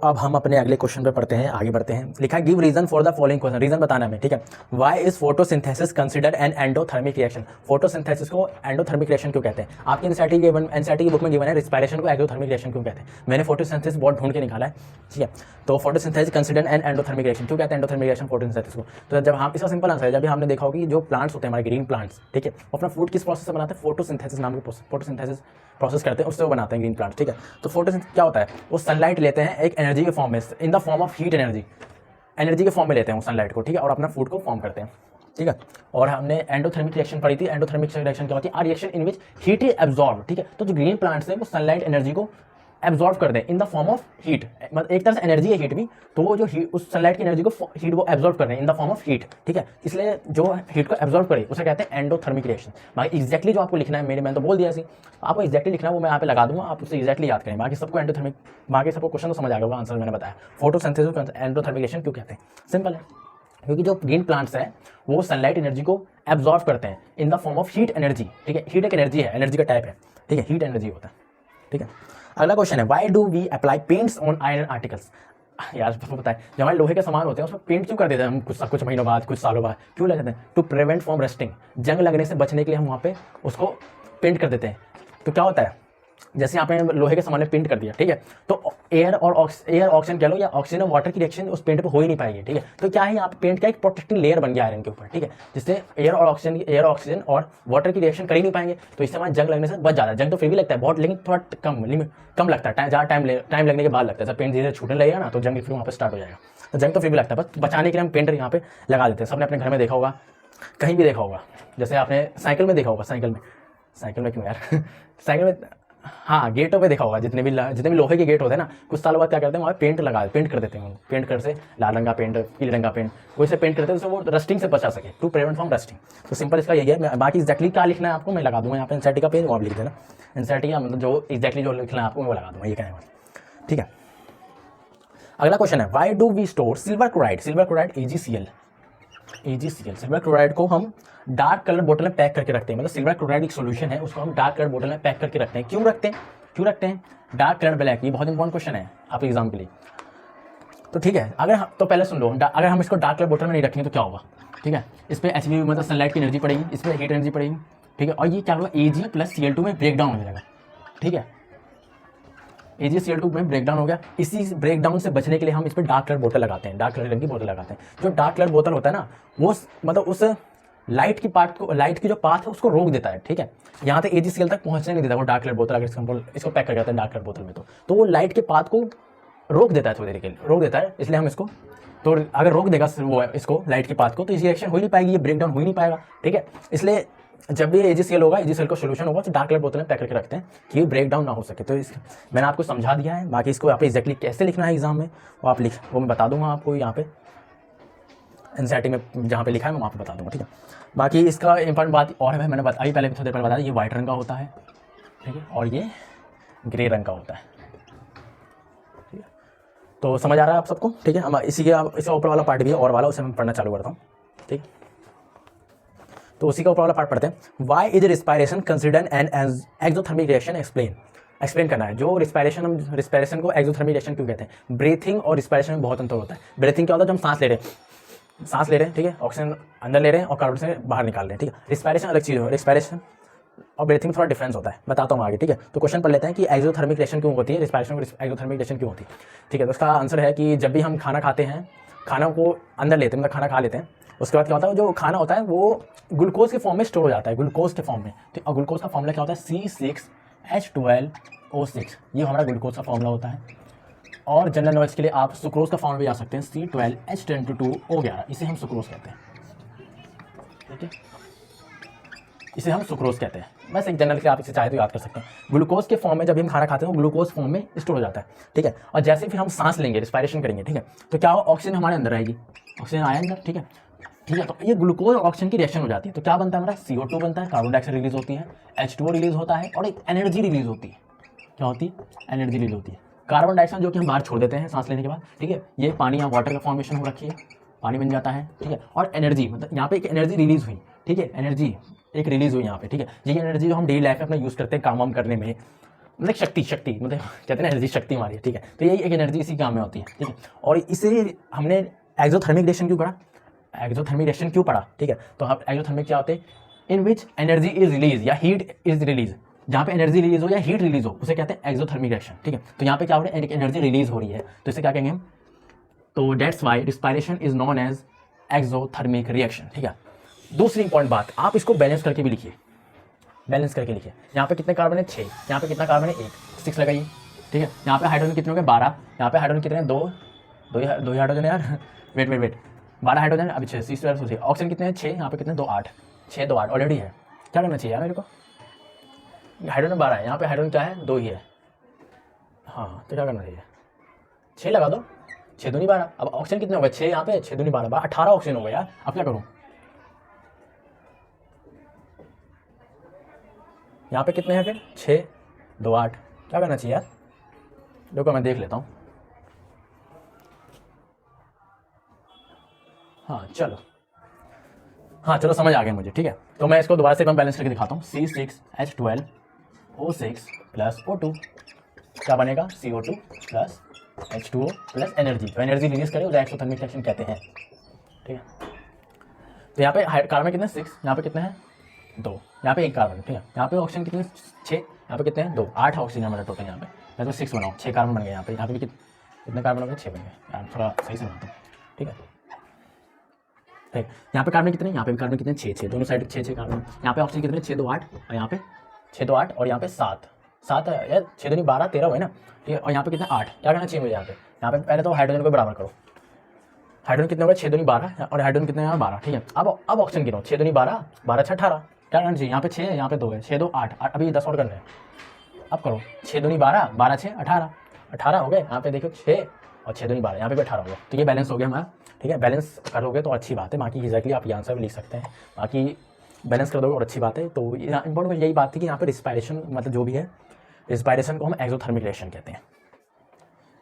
अब हम अपने अगले क्वेश्चन पे पढ़ते हैं, आगे बढ़ते हैं। लिखा है give reason for the following question, reason बताना है हमें। ठीक है, why is photosynthesis considered an endothermic reaction, photosynthesis को एंडोथर्मिक रिएक्शन क्यों कहते हैं। आपकी एनसीईआरटी की बुक में गिवन है रिस्पायरेशन को एक्सोथर्मिक रिएक्शन क्यों कहते हैं, मैंने फोटोसिंथेसिस बहुत ढूंढ के निकाला है। ठीक है, तो photosynthesis considered an endothermic reaction क्यों कहते हैं, एंडोथर्मिक रिएक्शन फोटोसिंथेसिस को। तो जब हम इसका सिंपल आंसर है, जब भी हमने देखा होगा कि जो प्लांट्स होते हैं हमारे ग्रीन प्लांट्स, ठीक है, वो अपना फूड किस प्रोसेस से बनाते हैं, फोटोसिंथेसिस नाम की फोटोसिंथेसिस प्रोसेस करते हैं, उससे वो बनाते हैं ग्रीन प्लांट्स। ठीक है, तो फोटोसिंथेसिस क्या होता है, वो सनलाइट लेते हैं एक एनर्जी के फॉर्म में, in the form of heat energy के फॉर्म में लेते हैं वो सनलाइट को। ठीक है, और अपना फूड को फॉर्म करते हैं। ठीक है। और हमने एंडोथर्मिक रिएक्शन पढ़ी थी। एंडोथर्मिक रिएक्शन क्या होती है? A reaction in which heat is absorb, ठीक है। तो जो ग्रीन प्लांट्स है वो सनलाइट एनर्जी को एब्जॉर्ब कर दें in the form of heat, मतलब एक तरह से एनर्जी है हीट भी, तो वो जो उस सनलाइट की एनर्जी को हीट को एब्जॉर्ब कर रहे हैं in the form of heat, ठीक है। इसलिए जो हीट को एब्जॉर्ब करे उसे कहते हैं एंडोथर्मिक रिएक्शन। बाकी एक्जैक्टली जो आपको लिखना है, मैंने तो बोल दिया सी, आपको एक्जैक्टली लिखना है वो मैं यहाँ पे लगा दूंगा, आप उसे एक्जैक्टली याद करें। बाकी सबको एंडोथर्मिक, बाकी सबको क्वेश्चन तो समझ आ गया, आंसर मैंने बताया। फोटोसिंथेसिस को एंडोथर्मिक रिएक्शन क्यों कहते हैं? सिंपल है, क्योंकि जो ग्रीन प्लांट्स है वो सनलाइट एनर्जी को एब्जॉर्ब करते हैं in the form of heat energy, ठीक है। हीट एक एनर्जी है, एनर्जी का टाइप है, ठीक है, हीट एनर्जी होता है, ठीक है। अगला क्वेश्चन है, why do we apply paints on iron articles? यार सबको पता है, जब हमारे लोहे के सामान होते हैं उसमें पेंट क्यों कर देते हैं हम? कुछ महीनों बाद, कुछ सालों बाद क्यों लग जाते हैं? टू प्रिवेंट फ्रॉम रस्टिंग, जंग लगने से बचने के लिए हम वहाँ पे उसको पेंट कर देते हैं। तो क्या होता है, जैसे यहाँ पे लोहे के सामान में पेंट कर दिया, ठीक है, तो एयर ऑक्सीजन कह लो या ऑक्सीजन और वाटर की रिएक्शन उस पेंट पे हो ही नहीं पाएगी, ठीक है। तो क्या है, यहाँ पे पेंट का एक प्रोटेक्टिंग लेयर बन गया आयरन के ऊपर, ठीक है, जिससे एयर ऑक्सीजन और वाटर की रिएक्शन कर ही नहीं पाएंगे, तो इससे हमारे जंग लगने से बच जाता है। जंग तो फिर भी लगता है बहुत, लेकिन थोड़ा कम लगता है, ज़्यादा टाइम लगने के बाद लगता है। जब पेंट धीरे छूटने लगेगा ना तो जंग फिर वहाँ पर स्टार्ट हो जाएगा। तो जंग तो फिर भी लगता है, बस बचाने के लिए हम पेंट यहाँ पे लगा देते हैं। सबने अपने घर में देखा होगा, कहीं भी देखा होगा, जैसे आपने साइकिल में देखा होगा, साइकिल में क्यों यार साइकिल में, हाँ, गेटों पे देखा होगा, जितने भी लोहे के गेट होते हैं ना, कुछ सालों बाद क्या करते हैं वहाँ पेंट कर देते हैं, पेंट कर से लाल रंग का पेंट, पीले रंग का पेंट, वैसे पेंट करते हैं तो वो रस्टिंग से बचा सके, टू प्रिवेंट फ्रॉम रस्टिंग। तो सिंपल इसका यही है। बाकी एक्जैक्टली क्या लिखना है आपको मैं लगा दूंगा यहाँ पे, एनसीईआरटी का पेज वो आप लिख देना, एनसीईआरटी का मतलब जो एक्जैक्टली जो लिखना है आपको मैं वो लगा दूंगा, ये कहने वाला, ठीक है। अगला क्वेश्चन है, why do we store silver chloride AgCl, silver chloride को हम डार्क कलर बोतल में पैक करके रखते हैं, मतलब सिल्वर क्लोराइड एक सोल्यूशन है, उसको हम डार्क कलर बोतल में पैक करके रखते हैं। क्यों रखते हैं? डार्क कलर ब्लैक, ये बहुत इंपॉर्टेंट क्वेश्चन है आपके एग्जाम के लिए। तो ठीक है, तो पहले सुन लो, अगर हम इसको डार्क कलर बोतल में नहीं रखेंगे तो क्या होगा, ठीक है। इस पर HV मतलब सनलाइट की एनर्जी पड़ेगी, इस पर हीट एनर्जी पड़ेगी, ठीक है, और ये क्या होगा, Ag + Cl2 में ब्रेक डाउन हो जाएगा, ठीक है। AgCl2 में ब्रेक डाउन हो गया, इसी ब्रेक डाउन से बचने के लिए हम इस पर डार्क कलर बोतल लगाते हैं, डार्क कलर रंग की बोतल लगाते हैं। जो डार्क कलर बोतल होता है ना, वो मतलब उस लाइट की जो पाथ है उसको रोक देता है, ठीक है। यहाँ तक AgCl तक पहुंचने नहीं देता वो डार्क कलर बोतल, अगर इसको पैक कर जाता है डार्क कलर बोतल में, तो वो लाइट के पाथ को रोक देता है, थोड़ी देर के लिए रोक देता है। इसलिए हम इसको, तो अगर रोक देगा वो इसको लाइट के पाथ को, तो इसी रिएक्शन हो ही नहीं पाएगी, ये ब्रेक डाउन हो ही नहीं पाएगा, ठीक है। इसलिए जब भी AgCl होगा, AgCl का सोल्यूशन होगा तो डार्क कलर बोतल में पैक करके रखते हैं कि ब्रेक डाउन ना हो सके। तो मैंने आपको समझा दिया है, बाकी इसको यहाँ पे एक्जैक्टली कैसे लिखना है एग्जाम में वो मैं बता दूंगा आपको, यहाँ पे एनसीईआरटी में जहाँ पे लिखा है मैं वहाँ पे बता दूंगा, ठीक है। बाकी इसका इंपॉर्टेंट बात और है, मैंने अभी पहले थोड़ी देर पहले बताया, ये व्हाइट रंग का होता है, ठीक है, और ये ग्रे रंग का होता है, ठीक है। तो समझ आ रहा है आप सबको, ठीक है। हम इसका ऊपर वाला पार्ट भी है और वाला, उसे मैं पढ़ना चालू करता हूँ, ठीक। तो उसी का ऊपर वाला पार्ट पढ़ते हैं। Why is respiration considered an exothermic reaction? Explain करना है। जो रिस्पायरेशन को एक्सोथर्मिक रिएक्शन क्यों कहते हैं? ब्रीथिंग और रिस्पायरेशन में बहुत अंतर होता है। ब्रीथिंग क्या होता है, जब हम सांस ले रहे हैं, ठीक है, ऑक्सीजन अंदर ले रहे हैं और कार्बन से बाहर निकाल रहे हैं, ठीक है। रिस्पायरेशन अलग चीज़ है, रिस्पायरेशन और ब्रीथिंग में थोड़ा डिफरेंस होता है, बताता हूँ आगे, ठीक है। तो क्वेश्चन पढ़ लेते हैं कि एक्सोथर्मिक रिएक्शन क्यों होती है, रिस्पायरेशन को एक्सोथर्मिक रिएक्शन क्यों होती है, ठीक है। तो उसका आंसर है कि जब भी हम खाना खाते हैं, खाना को अंदर लेते हैं, मतलब खाना खा लेते हैं, उसके बाद क्या होता है, जो खाना होता है वो ग्लूकोज के फॉर्म में स्टोर हो जाता है, ग्लूकोज के फॉर्म में, ठीक। और ग्लूकोज का फॉर्मूला क्या होता है, C6H12O6, ये हमारा ग्लूकोज का फॉर्मूला होता है। और जनरल नॉलेज के लिए आप सुक्रोज का फॉर्मूला भी आ सकते हैं, C12H10O11, इसे हम सुक्रोज कहते हैं, ठीक है, इसे हम सुक्रोज कहते हैं। बस एक जनरल के आप इसे चाहे तो याद कर सकते हैं। ग्लूकोज के फॉर्म में जब हम खाना खाते हैं वो ग्लूकोज फॉर्म में स्टोर हो जाता है, ठीक है। और जैसे फिर हम सांस लेंगे, रिस्पायरेशन करेंगे, ठीक है, तो क्या हो, ऑक्सीजन हमारे अंदर रहेगी, ऑक्सीजन आया अंदर, ठीक है। तो ये ग्लूकोज और ऑक्सीजन की रिएक्शन हो जाती है, तो क्या बनता है हमारा, CO2 बनता है, कार्बन डाइऑक्साइड रिलीज होती है, H2O रिलीज होता है, और एक एनर्जी रिलीज होती है। क्या होती है, एनर्जी रिलीज होती है। कार्बन डाइऑक्साइड जो कि हम बाहर छोड़ देते हैं सांस लेने के बाद, ठीक है, ये पानी या वाटर का फॉर्मेशन हो रखी है, पानी बन जाता है, ठीक है। और एनर्जी मतलब यहाँ पे एक एनर्जी रिलीज हुई, ठीक है, एनर्जी एक रिलीज हुई यहाँ पे, ठीक है। ये एनर्जी जो हम डेली लाइफ में अपना यूज़ करते हैं काम वाम करने में, मतलब शक्ति मतलब कहते हैं ना, एनर्जी शक्ति हमारी है, ठीक है। तो यही एक एनर्जी इसी काम में होती है, ठीक है। और इसे हमने एक्सोथर्मिक रिएक्शन क्यों पढ़ा, ठीक है। तो हम एक्सोथर्मिक क्या होते हैं, इन विच एनर्जी इज रिलीज या हीट इज रिलीज, जहाँ पे एनर्जी रिलीज हो या हीट रिलीज हो उसे कहते हैं एक्सोथर्मिक रिएक्शन, ठीक है। तो यहाँ पे क्या हो रहा है, एनर्जी रिलीज हो रही है, तो इसे क्या कहेंगे हम, तो that's why respiration is known as exothermic reaction, ठीक है। दूसरी इंपॉर्टेंट बात, आप इसको बैलेंस करके भी लिखिए, यहाँ पे कितने कार्बन है, 6, यहाँ पे कितना कार्बन है, 1, 6 लगाइए, ठीक है। यहाँ पे हाइड्रोजन कितने हो गए, 12, यहाँ पे हाइड्रोजन कितने हैं, 2 हाइड्रोजन है यार, वेट 12 हाइड्रोजन, अभी 6 C12 सोचिए, ऑक्सीजन कितने हैं 6, यहाँ पे कितने 2 8, 6 2 8 ऑलरेडी है। क्या करना चाहिए यार मेरे को, हाइड्रोजन 12 है, यहाँ पे हाइड्रोजन क्या है 2 ही है। हाँ तो क्या करना चाहिए 6 लगा दो, 6 दूनी 12। अब ऑक्सीजन कितने हो गए 6, यहाँ पे 6 दूनी 12, 18 ऑक्सीजन हो गया यार। अब क्या करूँ, यहाँ पे कितने हैं फिर 6 2 8, क्या करना चाहिए यार, देखो मैं देख लेता हूँ। हाँ चलो, हाँ चलो समझ आ गया मुझे, ठीक है। तो मैं इसको दोबारा से मैं बैलेंस करके दिखाता हूँ। C6H12O6 प्लस O2, क्या बनेगा CO2 plus H2O plus energy, तो एनर्जी रिलीज करे उसे एक्सोथर्मिक रिएक्शन कहते हैं, ठीक है। तो यहाँ पे कार्बन कितने 6, यहाँ पे कितने हैं 2, यहाँ पे 1 कार्बन, ठीक है। यहाँ पे ऑक्सीजन कितने 6, यहाँ पे कितने हैं 2, 8 ऑक्सीजन हमारा टोटल। यहाँ पे मैं तो 6 बनाऊँ, 6 कार्बन बन गए यहाँ पे। यहाँ पे भी कितने कार्बन हो गए 6 बन गए यार, थोड़ा सही से बनाता हूँ, ठीक है। यहाँ पे कार्बन कितने, यहाँ पे कार्बन कितने 6 6, दोनों साइड 6 6 कार्बन। यहाँ पे ऑक्सीजन कितने 6 2 8, और यहाँ पे 6 2 8, और यहाँ पे 7 7 यार, 6 दूनी 12 13 हुए ना, ठीक है। और यहाँ पे कितने 8, क्या करना चाहिए मुझे यहाँ पे पहले तो हाइड्रोजन को बराबर करो। हाइड्रोजन कितने हो गए 6 दूनी 12, और हाइड्रोजन कितने हैं 12, ठीक है। अब ऑक्सीजन गिनो 6 दूनी 12 12 6 18, क्या करना चाहिए यहाँ पे 6 है, यहाँ पे 2 है, 6 2 8, अभी 10 और करना है। अब करो 6 दूनी 12 12 6 18, 18 हो गए। यहाँ पे देखो 6 और 6 दूनी 12, यहाँ पे भी 18 हो गया। तो ये बैलेंस हो गया हमारा, ठीक है। बैलेंस करोगे तो अच्छी बात है, बाकी एग्जैक्टली आप ये आंसर भी लिख सकते हैं, बाकी बैलेंस कर दोगे और अच्छी बात है। तो इंपॉर्टेंट यही बात थी कि यहाँ पे रिस्पायरेशन मतलब जो भी है, रिस्पायरेशन को हम एक्सोथर्मिक रिएक्शन कहते हैं।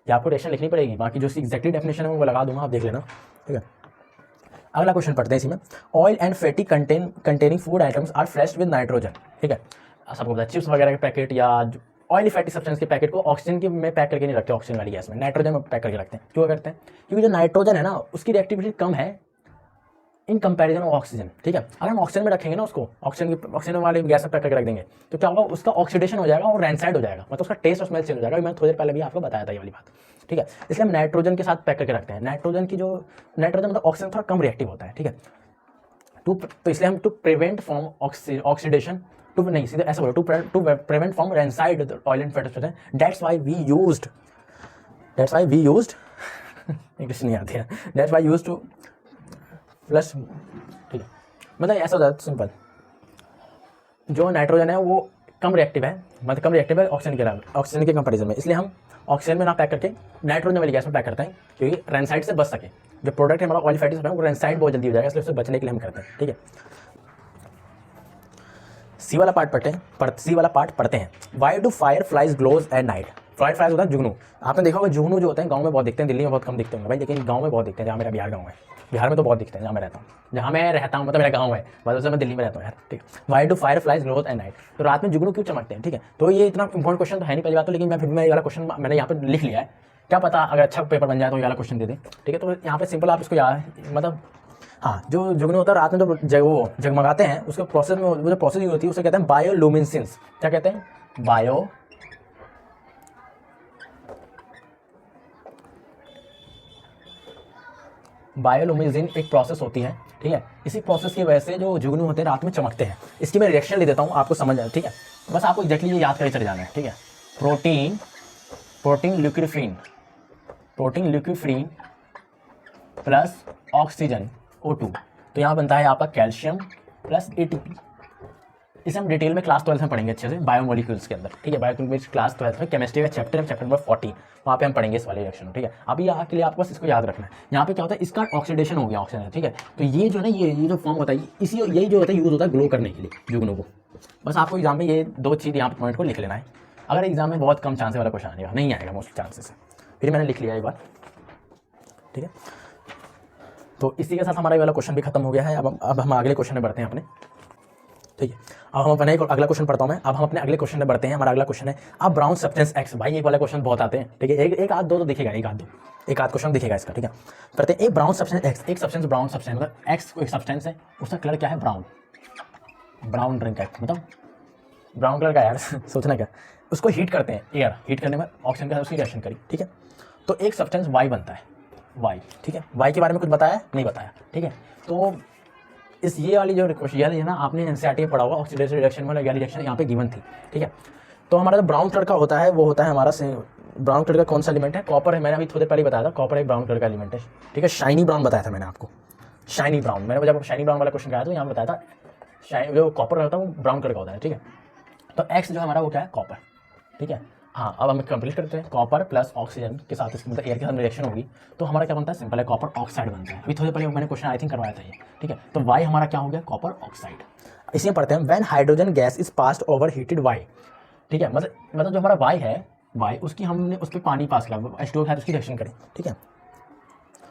ये आपको रिएक्शन लिखनी पड़ेगी, बाकी जो एग्जैक्टली डेफिनेशन है वो लगा दूंगा, आप देख लेना, ठीक है। अगला क्वेश्चन पढ़ते हैं इसी में। Oil and fatty containing food items are freshed with nitrogen, ठीक है। सबको पता है चिप्स वगैरह के पैकेट या ऑयली फैटी सब्सटेंस के पैकेट को ऑक्सीजन के में पैक करके नहीं रखते, ऑक्सीजन वाली गैस में नाइट्रोजन में पैक करके रखते हैं। क्यों करते हैं, क्योंकि जो नाइट्रोजन है ना उसकी रिएक्टिविटी कम है इन कंपैरिजन ऑफ ऑक्सीजन, ठीक है। अगर हम ऑक्सीजन में रखेंगे ना उसको, ऑक्सीजन वाले गैस में पैक करके रख देंगे तो क्या होगा, उसका ऑक्सीडेशन हो जाएगा और रैंसाइड हो जाएगा, मतलब उसका टेस्ट और स्मेल चेंज हो जाएगा। मैंने थोड़ी देर पहले भी आपको बताया था ये वाली बात, ठीक है। इसलिए हम नाइट्रोजन के साथ पैक करके रखते हैं। नाइट्रोजन मतलब ऑक्सीजन थोड़ा कम रिएक्टिव होता है, ठीक है। तो इसलिए हम to prevent from oxidation, to नहीं सीधे ऐसा बोलो, to prevent from rancid oil and fat substance, that's why we used English नहीं आती है, that's why used to plus, ठीक है। मतलब ऐसा होता है सिंपल, जो नाइट्रोजन है वो कम रिएक्टिव है, मतलब कम रिएक्टिव है ऑक्सीजन के कंपैरिजन में, इसलिए हम ऑक्सीजन में ना पैक करके नाइट्रोजन वाली गैस में पैक करते हैं, क्योंकि रैंसाइड से बच सके। जो प्रोडक्ट है हमारा ऑयल फैटी सब्सटेंस वो रैंसाइड बहुत जल्दी हो जाएगा, इसलिए उससे बचने के लिए हम करते हैं, ठीक है। सी वाला पार्ट पढ़ते हैं। Why do fireflies glows at night. Fireflies होता है जुगनू, आपने देखा होगा जुगनू जो होते हैं गांव में बहुत दिखते हैं, दिल्ली में बहुत कम दिखते होंगे भाई, लेकिन गांव में बहुत दिखते हैं। जहाँ मेरा बिहार में तो बहुत दिखते हैं, जहाँ मैं रहता हूँ मतलब मेरा गाँव है, मतलब मैं दिल्ली में रहता हूँ यार, ठीक है। Why do fireflies glows at night, तो रात में जुगनू क्यों चमकते हैं, ठीक है। तो ये इतना इंपॉर्टेंट क्वेश्चन तो है नहीं पहली बात तो, लेकिन मैं फिर ये वाला क्वेश्चन मैंने यहाँ पर लिख लिया है, क्या पता अगर अच्छा पेपर बन जाए तो ये वाला क्वेश्चन दे दें, ठीक है। तो यहाँ पे सिंपल आप इसको याद मतलब हाँ, जो जुगनू होता है रात में जो वो जगमगाते हैं, उसके प्रोसेस में वो जो प्रोसेस यूज होती है उसे कहते हैं बायोलुमिनेसेंस। क्या कहते हैं, बायोलुमिनेसेंस एक प्रोसेस होती है, ठीक है। इसी प्रोसेस की वजह से जो जुगनू होते हैं रात में चमकते हैं। इसकी मैं रिएक्शन ले देता हूँ, आपको समझ आए, ठीक है। बस आपको एक्जैक्टली ये याद करके चले जाना है, ठीक है। प्रोटीन ल्यूकोफ्रीन प्लस ऑक्सीजन O2, तो यहाँ बनता है आपका कैल्शियम प्लस ATP। इसे हम डिटेल में क्लास 12 में पढ़ेंगे अच्छे से, बायोमोलिक्यूल्स के अंदर, ठीक है। बायोमोलिक्यूल्स क्लास 12 में केमिस्ट्री का चैप्टर नंबर 40, वहाँ पे हम पढ़ेंगे इस वाले रिएक्शन, ठीक है। अभी यहाँ के लिए आपको बस इसको याद रखना है। यहाँ पे क्या होता है, इसका ऑक्सीडेशन हो गया ऑक्सीजन, ठीक है। तो ये जो है ना, ये जो फॉर्म होता है, यही जो होता है यूज होता है ग्लो करने के लिए जुगनू को। बस आपको एग्जाम में ये 2 चीज़ यहाँ पे पॉइंट को लिख लेना है। अगर एग्जाम में बहुत कम चांस वाला क्वेश्चन आएगा, नहीं आएगा मोस्ट चांसेस है, फिर मैंने लिख लिया एक बार, ठीक है। तो इसी के साथ हमारा ये वाला क्वेश्चन भी खत्म हो गया है। अब हम अगले क्वेश्चन में बढ़ते हैं अपने, ठीक है। अब हम अपने अगला क्वेश्चन पढ़ता हूँ मैं। अब हम अपने अगले क्वेश्चन में बढ़ते हैं। हमारा अगला क्वेश्चन है, अब ब्राउन सब्सटेंस एक्स। भाई ये वाला क्वेश्चन बहुत आते हैं, ठीक है। एक आध दो तो दिखेगा, एक आध क्वेश्चन दिखेगा इसका, ठीक है। पढ़ते हैं। एक ब्राउन सब्सटेंस एक्स, एक सब्सटेंस ब्राउन सब्सटेंस, मतलब एक्स को एक सब्सटेंस है, उसका कलर क्या है ब्राउन ड्रिंक है, मतलब ब्राउन कलर का यार सोचना क्या। उसको हीट करते हैं, एयर हीट करने में ऑक्सीजन के साथ उसकी रिएक्शन करी, ठीक है। तो एक सब्सटेंस वाई बनता है, वाई, ठीक है। वाई के बारे में कुछ बताया नहीं बताया, ठीक है। तो इस ये वाली जो क्वेश्चन है ना, आपने एनसीईआरटी में पढ़ा होगा, ऑक्सीडेशन रिएक्शन वाला रिएक्शन यहाँ पे गिवन थी, ठीक है। तो हमारा जो ब्राउन कलर का होता है वो होता है हमारा ब्राउन कलर का कौन सा एलिमेंट है, कॉपर है। मैंने अभी थोड़ी देर पहले बताया था, कॉपर एक ब्राउन कलर का एलिमेंट है, ठीक है। शाइनी ब्राउन बताया था मैंने आपको, शाइनी ब्राउन। मैंने जब शाइनी ब्राउन वाला क्वेश्चन कराया तो यहाँ बताया था जो कॉपर रहता है वो ब्राउन कलर का होता है, ठीक है। तो एक्स जो हमारा वो क्या है, कॉपर, ठीक है। हाँ, अब हम कंप्लीट करते हैं। कॉपर प्लस ऑक्सीजन के साथ इसके मतलब एयर के साथ रिएक्शन होगी तो हमारा क्या बनता है, सिंपल है, कॉपर ऑक्साइड बनता है। अभी थोड़ी पहले मैंने क्वेश्चन आई थिंक करवाया था ये, ठीक है। तो वाई हमारा क्या हो गया, कॉपर ऑक्साइड। इसी में पढ़ते हैं when hydrogen gas is passed over heated Y, ठीक है। मतलब जो हमारा वाई है, वाई उसकी हमने उस पर पानी पास किया, H2O है उसकी रिएक्शन करें, ठीक है।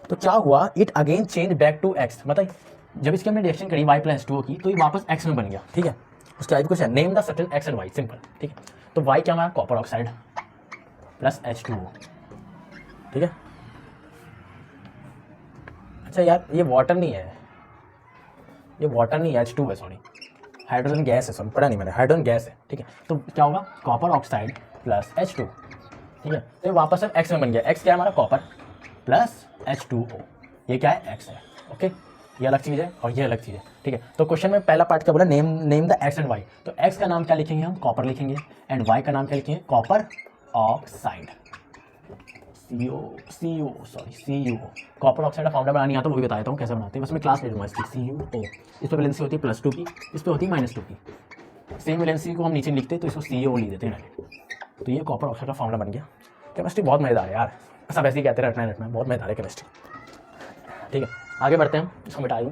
तो क्या हुआ, it again change back to X, मतलब जब इसकी हमने रिएक्शन करी वाई प्लस H2O की तो ये वापस एक्स में बन गया, ठीक है। उसके आगे कुछ है, name the substance X and Y, simple, ठीक है। तो वाई क्या हमारा, कॉपर ऑक्साइड प्लस H2O, ठीक है। अच्छा यार, ये वाटर नहीं है, ये वाटर नहीं है, H2O है, सॉरी, हाइड्रोजन गैस है, सॉरी पढ़ा नहीं मैंने, हाइड्रोजन गैस है, ठीक है। तो क्या होगा, कॉपर ऑक्साइड प्लस H2, ठीक है। तो ये वापस एक्स में बन गया। एक्स क्या है हमारा, कॉपर प्लस H2O, ये क्या है, एक्स है, ओके। ये अलग चीज़ है और ये अलग चीज़ है, ठीक है। तो क्वेश्चन में पहला पार्ट क्या बोला, name the X and Y. तो एक्स का नाम क्या लिखेंगे हम, कॉपर लिखेंगे, एंड वाई का नाम क्या लिखेंगे, copper oxide, CuO। Copper oxide का फॉर्मूला बनानी आता है, वो भी बताता हूँ कैसे बनाते हैं, बस मैं क्लास ले लूँगा इसकी। CuO, इस पर वैलेंसी होती है +2 की, इस पर होती है -2 की। सेम वैलेंसी को हम नीचे लिखते हैं तो इसको CO लिख देते हैं। तो ये कॉपर ऑक्साइड का फॉर्मूला बन गया। केमिस्ट्री बहुत मज़ेदार है यार, सब ऐसे ही कहते हैं, रटना बहुत मज़ेदार है केमिस्ट्री, ठीक है। आगे बढ़ते हैं, इसको मिटा दूँ।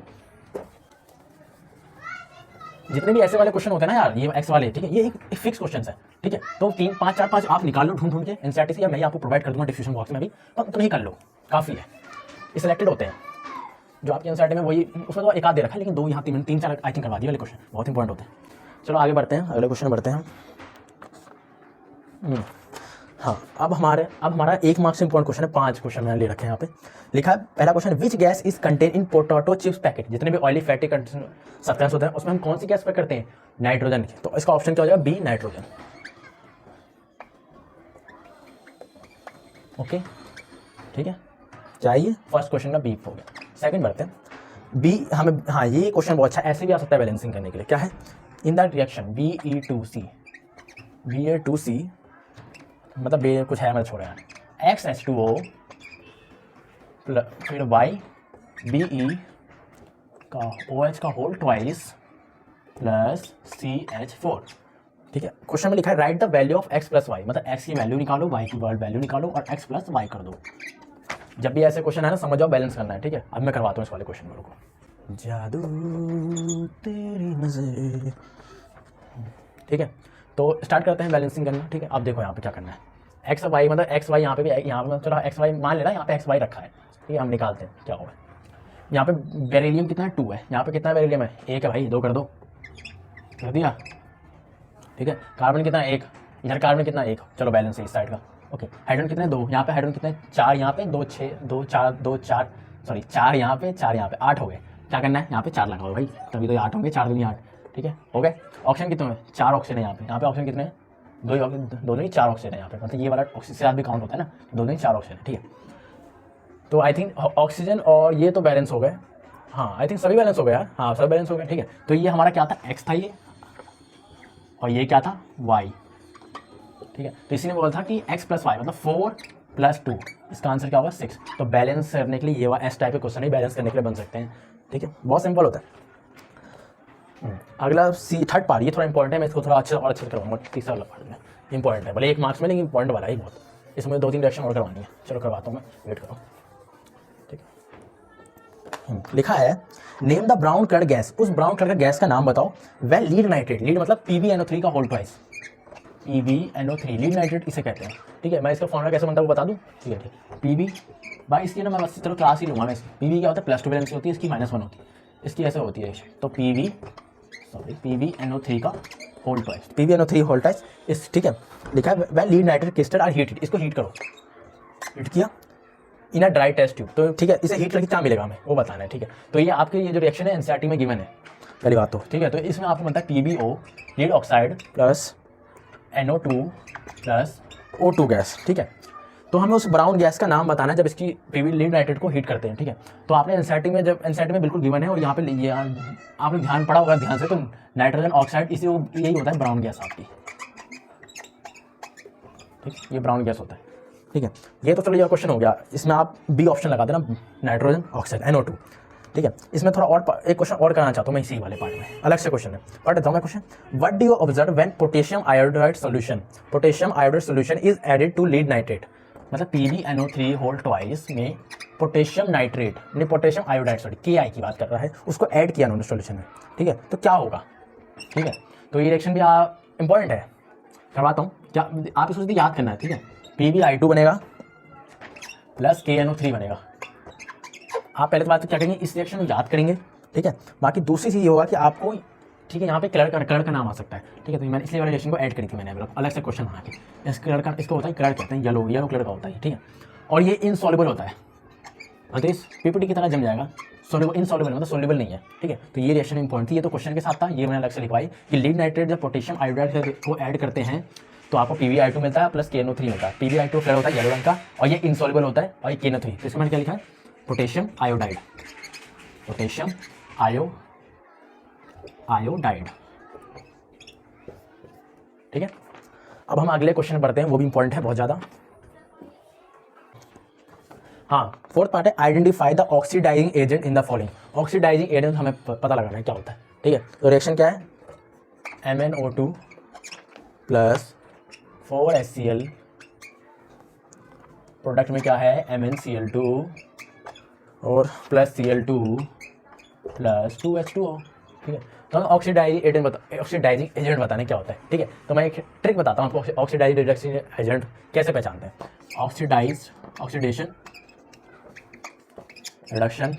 जितने भी ऐसे वाले क्वेश्चन होते हैं ना यार, ये एक्स वाले, ठीक है, ये एक फिक्स क्वेश्चन है, ठीक है। तो 3, 5, 4, 5 आप निकाल लो ढूंढ के एनसीईआरटी से, या मैं आपको प्रोवाइड कर दूंगा डिस्क्रिप्शन बॉक्स में भी, तो उतना ही कर लो, काफ़ी है। ये सिलेक्टेड होते हैं जो आपके एनसीईआरटी में, वही उसमें तो एक आध दे रखा है, लेकिन 2 यहाँ 3, 4 आई थिंक करवा दिए वाले क्वेश्चन बहुत इंपॉर्टेंट होते हैं। चलो आगे बढ़ते हैं, अगले क्वेश्चन बढ़ते हैं। हाँ, अब हमारा 1 मार्क्स से इंपॉर्टेंट क्वेश्चन है, 5 क्वेश्चन मैंने ले रखे हैं यहाँ पे। लिखा है पहला question, which gas is contain in potato chips packet. जितने भी ऑयली फैटी सब्सटेंस होते हैं उसमें हम कौन सी गैस पैक करते हैं, नाइट्रोजन की। तो इसका ऑप्शन क्या हो जाएगा, बी, नाइट्रोजन, ओके, ठीक है। चाहिए फर्स्ट क्वेश्चन का बी हो गया। सेकंड बढ़ते हैं, बी हमें, हाँ ये क्वेश्चन बहुत अच्छा, ऐसे भी आ सकता है बैलेंसिंग करने के लिए। क्या है, इन दैट रिएक्शन Ba2C मतलब बे कुछ है, मैं छोड़ यार, XH2O फिर Y BE का OH का होल ट्वाइस प्लस CH4, ठीक है। क्वेश्चन में लिखा है write the value of x plus Y, मतलब x की वैल्यू निकालो, y की वैल्यू निकालो और x प्लस वाई कर दो। जब भी ऐसे क्वेश्चन है ना, समझ जाओ बैलेंस करना है, ठीक है। अब मैं करवाता हूँ इस वाले क्वेश्चन में, रुको। जादू तेरी नजर, ठीक है। तो स्टार्ट करते हैं बैलेंसिंग करना, ठीक है। अब देखो यहाँ पे क्या करना है, एक्स वाई मतलब एक्स वाई यहाँ पे भी, यहाँ पे चलो एक्स वाई मान लेना, यहाँ पे एक्स वाई रखा है, ठीक है। हम निकालते हैं क्या होगा। यहाँ पे बेरिलियम कितना है, 2 है। यहाँ पे कितना बेरिलियम है, 1 है भाई, 2 कर दो, कर दिया, ठीक है। कार्बन कितना है, 1, इधर कार्बन कितना है, 1, चलो बैलेंस है इस साइड का, ओके। हाइड्रोजन कितने, 2, यहाँ पे हाइड्रोजन कितने, 4, यहाँ पे 2, 6, 2, 4, 2, 4, सॉरी 4 यहाँ पे, 4 यहाँ पे, 8 हो गए। क्या करना है, यहाँ पे 4 लगाओ भाई, तभी तो 8 होंगे, 4 दूनी 8, ठीक है, हो गए। ऑक्सीजन कितने हैं, 4 ऑक्सीजन है यहाँ पे ऑक्सीजन कितने हैं, 2 नहीं 4 ऑक्सीजन है यहाँ पे, मतलब ये वाला ऑक्सीजन से साथ भी काउंट होता है ना, 2 नहीं 4 ऑक्सीजन है, ठीक है। तो आई थिंक ऑक्सीजन और ये तो बैलेंस हो गए, हाँ आई थिंक सभी बैलेंस हो गया, हाँ सब बैलेंस हो गए, ठीक है। तो ये हमारा क्या था, एक्स था ये, और ये क्या था, वाई, ठीक है। तो इसी ने बोला था कि x प्लस वाई मतलब 4 + 2, इसका आंसर क्या होगा 6। तो बैलेंस करने के लिए ये एस टाइप के क्वेश्चन ही बैलेंस करने के लिए बन सकते हैं, ठीक है, बहुत सिंपल होता है। अगला थर्ड पार्ट, ये थोड़ा इंपॉर्टेंट है, मैं इसको थोड़ा अच्छे और अच्छे से करवाऊंगा। तीसरा वाला पार्ट में इंपॉर्टेंट है, भले 1 मार्क्स में, लेकिन इंपॉर्टेंट वाला ही बहुत, इसमें 2-3 रिएक्शन और करवानी है। चलो करवाता हूँ मैं, वेट करो, ठीक है। लिखा है name the brown colour gas, उस ब्राउन कलर का गैस का नाम बताओ वेल लीड नाइट्रेट, लीड मतलब PbNO3 का whole twice, PbNO3 lead nitrate इसे कहते हैं, ठीक है। मैं इसका फॉर्मूला कैसे बनता है वो बता दूं, ठीक है, ठीक। Pb भाई इसकी ना मैं बस चलो क्लास ही लूँगा मैं, इसकी Pb क्या होता है, +2 वैलेंसी होती है, इसकी -1 होती है, इसकी ऐसे होती है। तो PbNO3 का whole twice, PbNO3 whole twice इस, ठीक है। लिखा है well lead nitrate crystal are heated, इसको हीट करो, हीट किया in a dry test tube, तो ठीक है, इसे हीट करके क्या मिलेगा हमें वो बताना है, ठीक है। तो ये आपके ये जो रिएक्शन है एनसीईआरटी में गिवन है, पहली बात तो, ठीक है। तो इसमें आपको बनता है PbO lead oxide plus NO2 plus O2 gas, ठीक है। तो हमें उस ब्राउन गैस का नाम बताना है जब इसकी PB लीड नाइट्रेट को हीट करते हैं, ठीक है। तो आपने एनसीईआरटी में, जब एनसीईआरटी में बिल्कुल गिवन है, और यहाँ पे ये आपने ध्यान पड़ा होगा ध्यान से, तो नाइट्रोजन ऑक्साइड इसी यही होता है ब्राउन गैस आपकी, ठीक, ये ब्राउन गैस होता है, ठीक है। ये तो चलो ये क्वेश्चन हो गया, इसमें आप बी ऑप्शन लगा देना, नाइट्रोजन ऑक्साइड NO2। ठीक है। इसमें थोड़ा और एक क्वेश्चन और कराना चाहता हूँ मैं इसी वाले पार्ट में, अलग से क्वेश्चन है। पढ़ देता हूँ मैं question. What do you observe when potassium iodide solution is added to lead nitrate. मतलब PbNO3 होल ट्वाइस में पोटेशियम नाइट्रेट ने पोटेशियम आयोडाइड सॉरी KI की बात कर रहा है, उसको ऐड किया उन्होंने सॉल्यूशन में, ठीक है। तो क्या होगा, ठीक है। तो ये रिएक्शन भी इंपॉर्टेंट है, करवाता हूँ। क्या आप इसको याद करना है, ठीक है। PbI2 बनेगा प्लस KNO3 बनेगा। आप पहले तो बात क्या करेंगे, इस रिएक्शन को याद करेंगे, ठीक है। बाकी दूसरी चीज़ ये होगा कि आपको, ठीक है, यहाँ पे कलर का नाम आ सकता है, ठीक है। तो मैंने इसलिए वाले रिएक्शन को ऐड करी थी मैंने अलग से क्वेश्चन बना के। इस कलर का, इसको होता है कलर कहते हैं, येलो कलर का होता है, ठीक है। और ये इनसॉल्युबल होता है, मतलब इस PPT की तरह जम जाएगा। इनसॉल्युबल मतलब सॉल्युबल नहीं है, ठीक है। तो ये रिएक्शन इंपॉर्टेंट थी, ये तो क्वेश्चन के साथ था, ये मैंने अलग से लिखवाई कि लीड नाइट्रेट जब पोटेशियम आयोडाइड को ऐड करते हैं तो आपको PbI2 मिलता है प्लस KNO3 मिलता है। PbI2 कलर होता है येलो रंग का और ये इनसॉल्युबल होता है, और ये KNO3, तो इसमें मैंने क्या लिखा है, पोटेशियम आयोडाइड, ठीक है। अब हम अगले क्वेश्चन पढ़ते हैं, वो भी इंपॉर्टेंट है बहुत ज़्यादा। हाँ, फोर्थ पार्ट है identify the oxidising agent in the following. Oxidising agent हमें पता लगाना है क्या होता है, ठीक है। तो रिएक्शन क्या है, MnO2 प्लस 4HCl, प्रोडक्ट में क्या है MnCl2 और प्लस Cl2 प्लस 2H2O, ठीक है। तो हम ऑक्सीडाइजिंग एजेंट बताने क्या होता है, ठीक है। तो मैं एक ट्रिक बताता हूँ आपको, ऑक्सीडाइजिंग रिडक्शन एजेंट कैसे पहचानते हैं। Oxidation reduction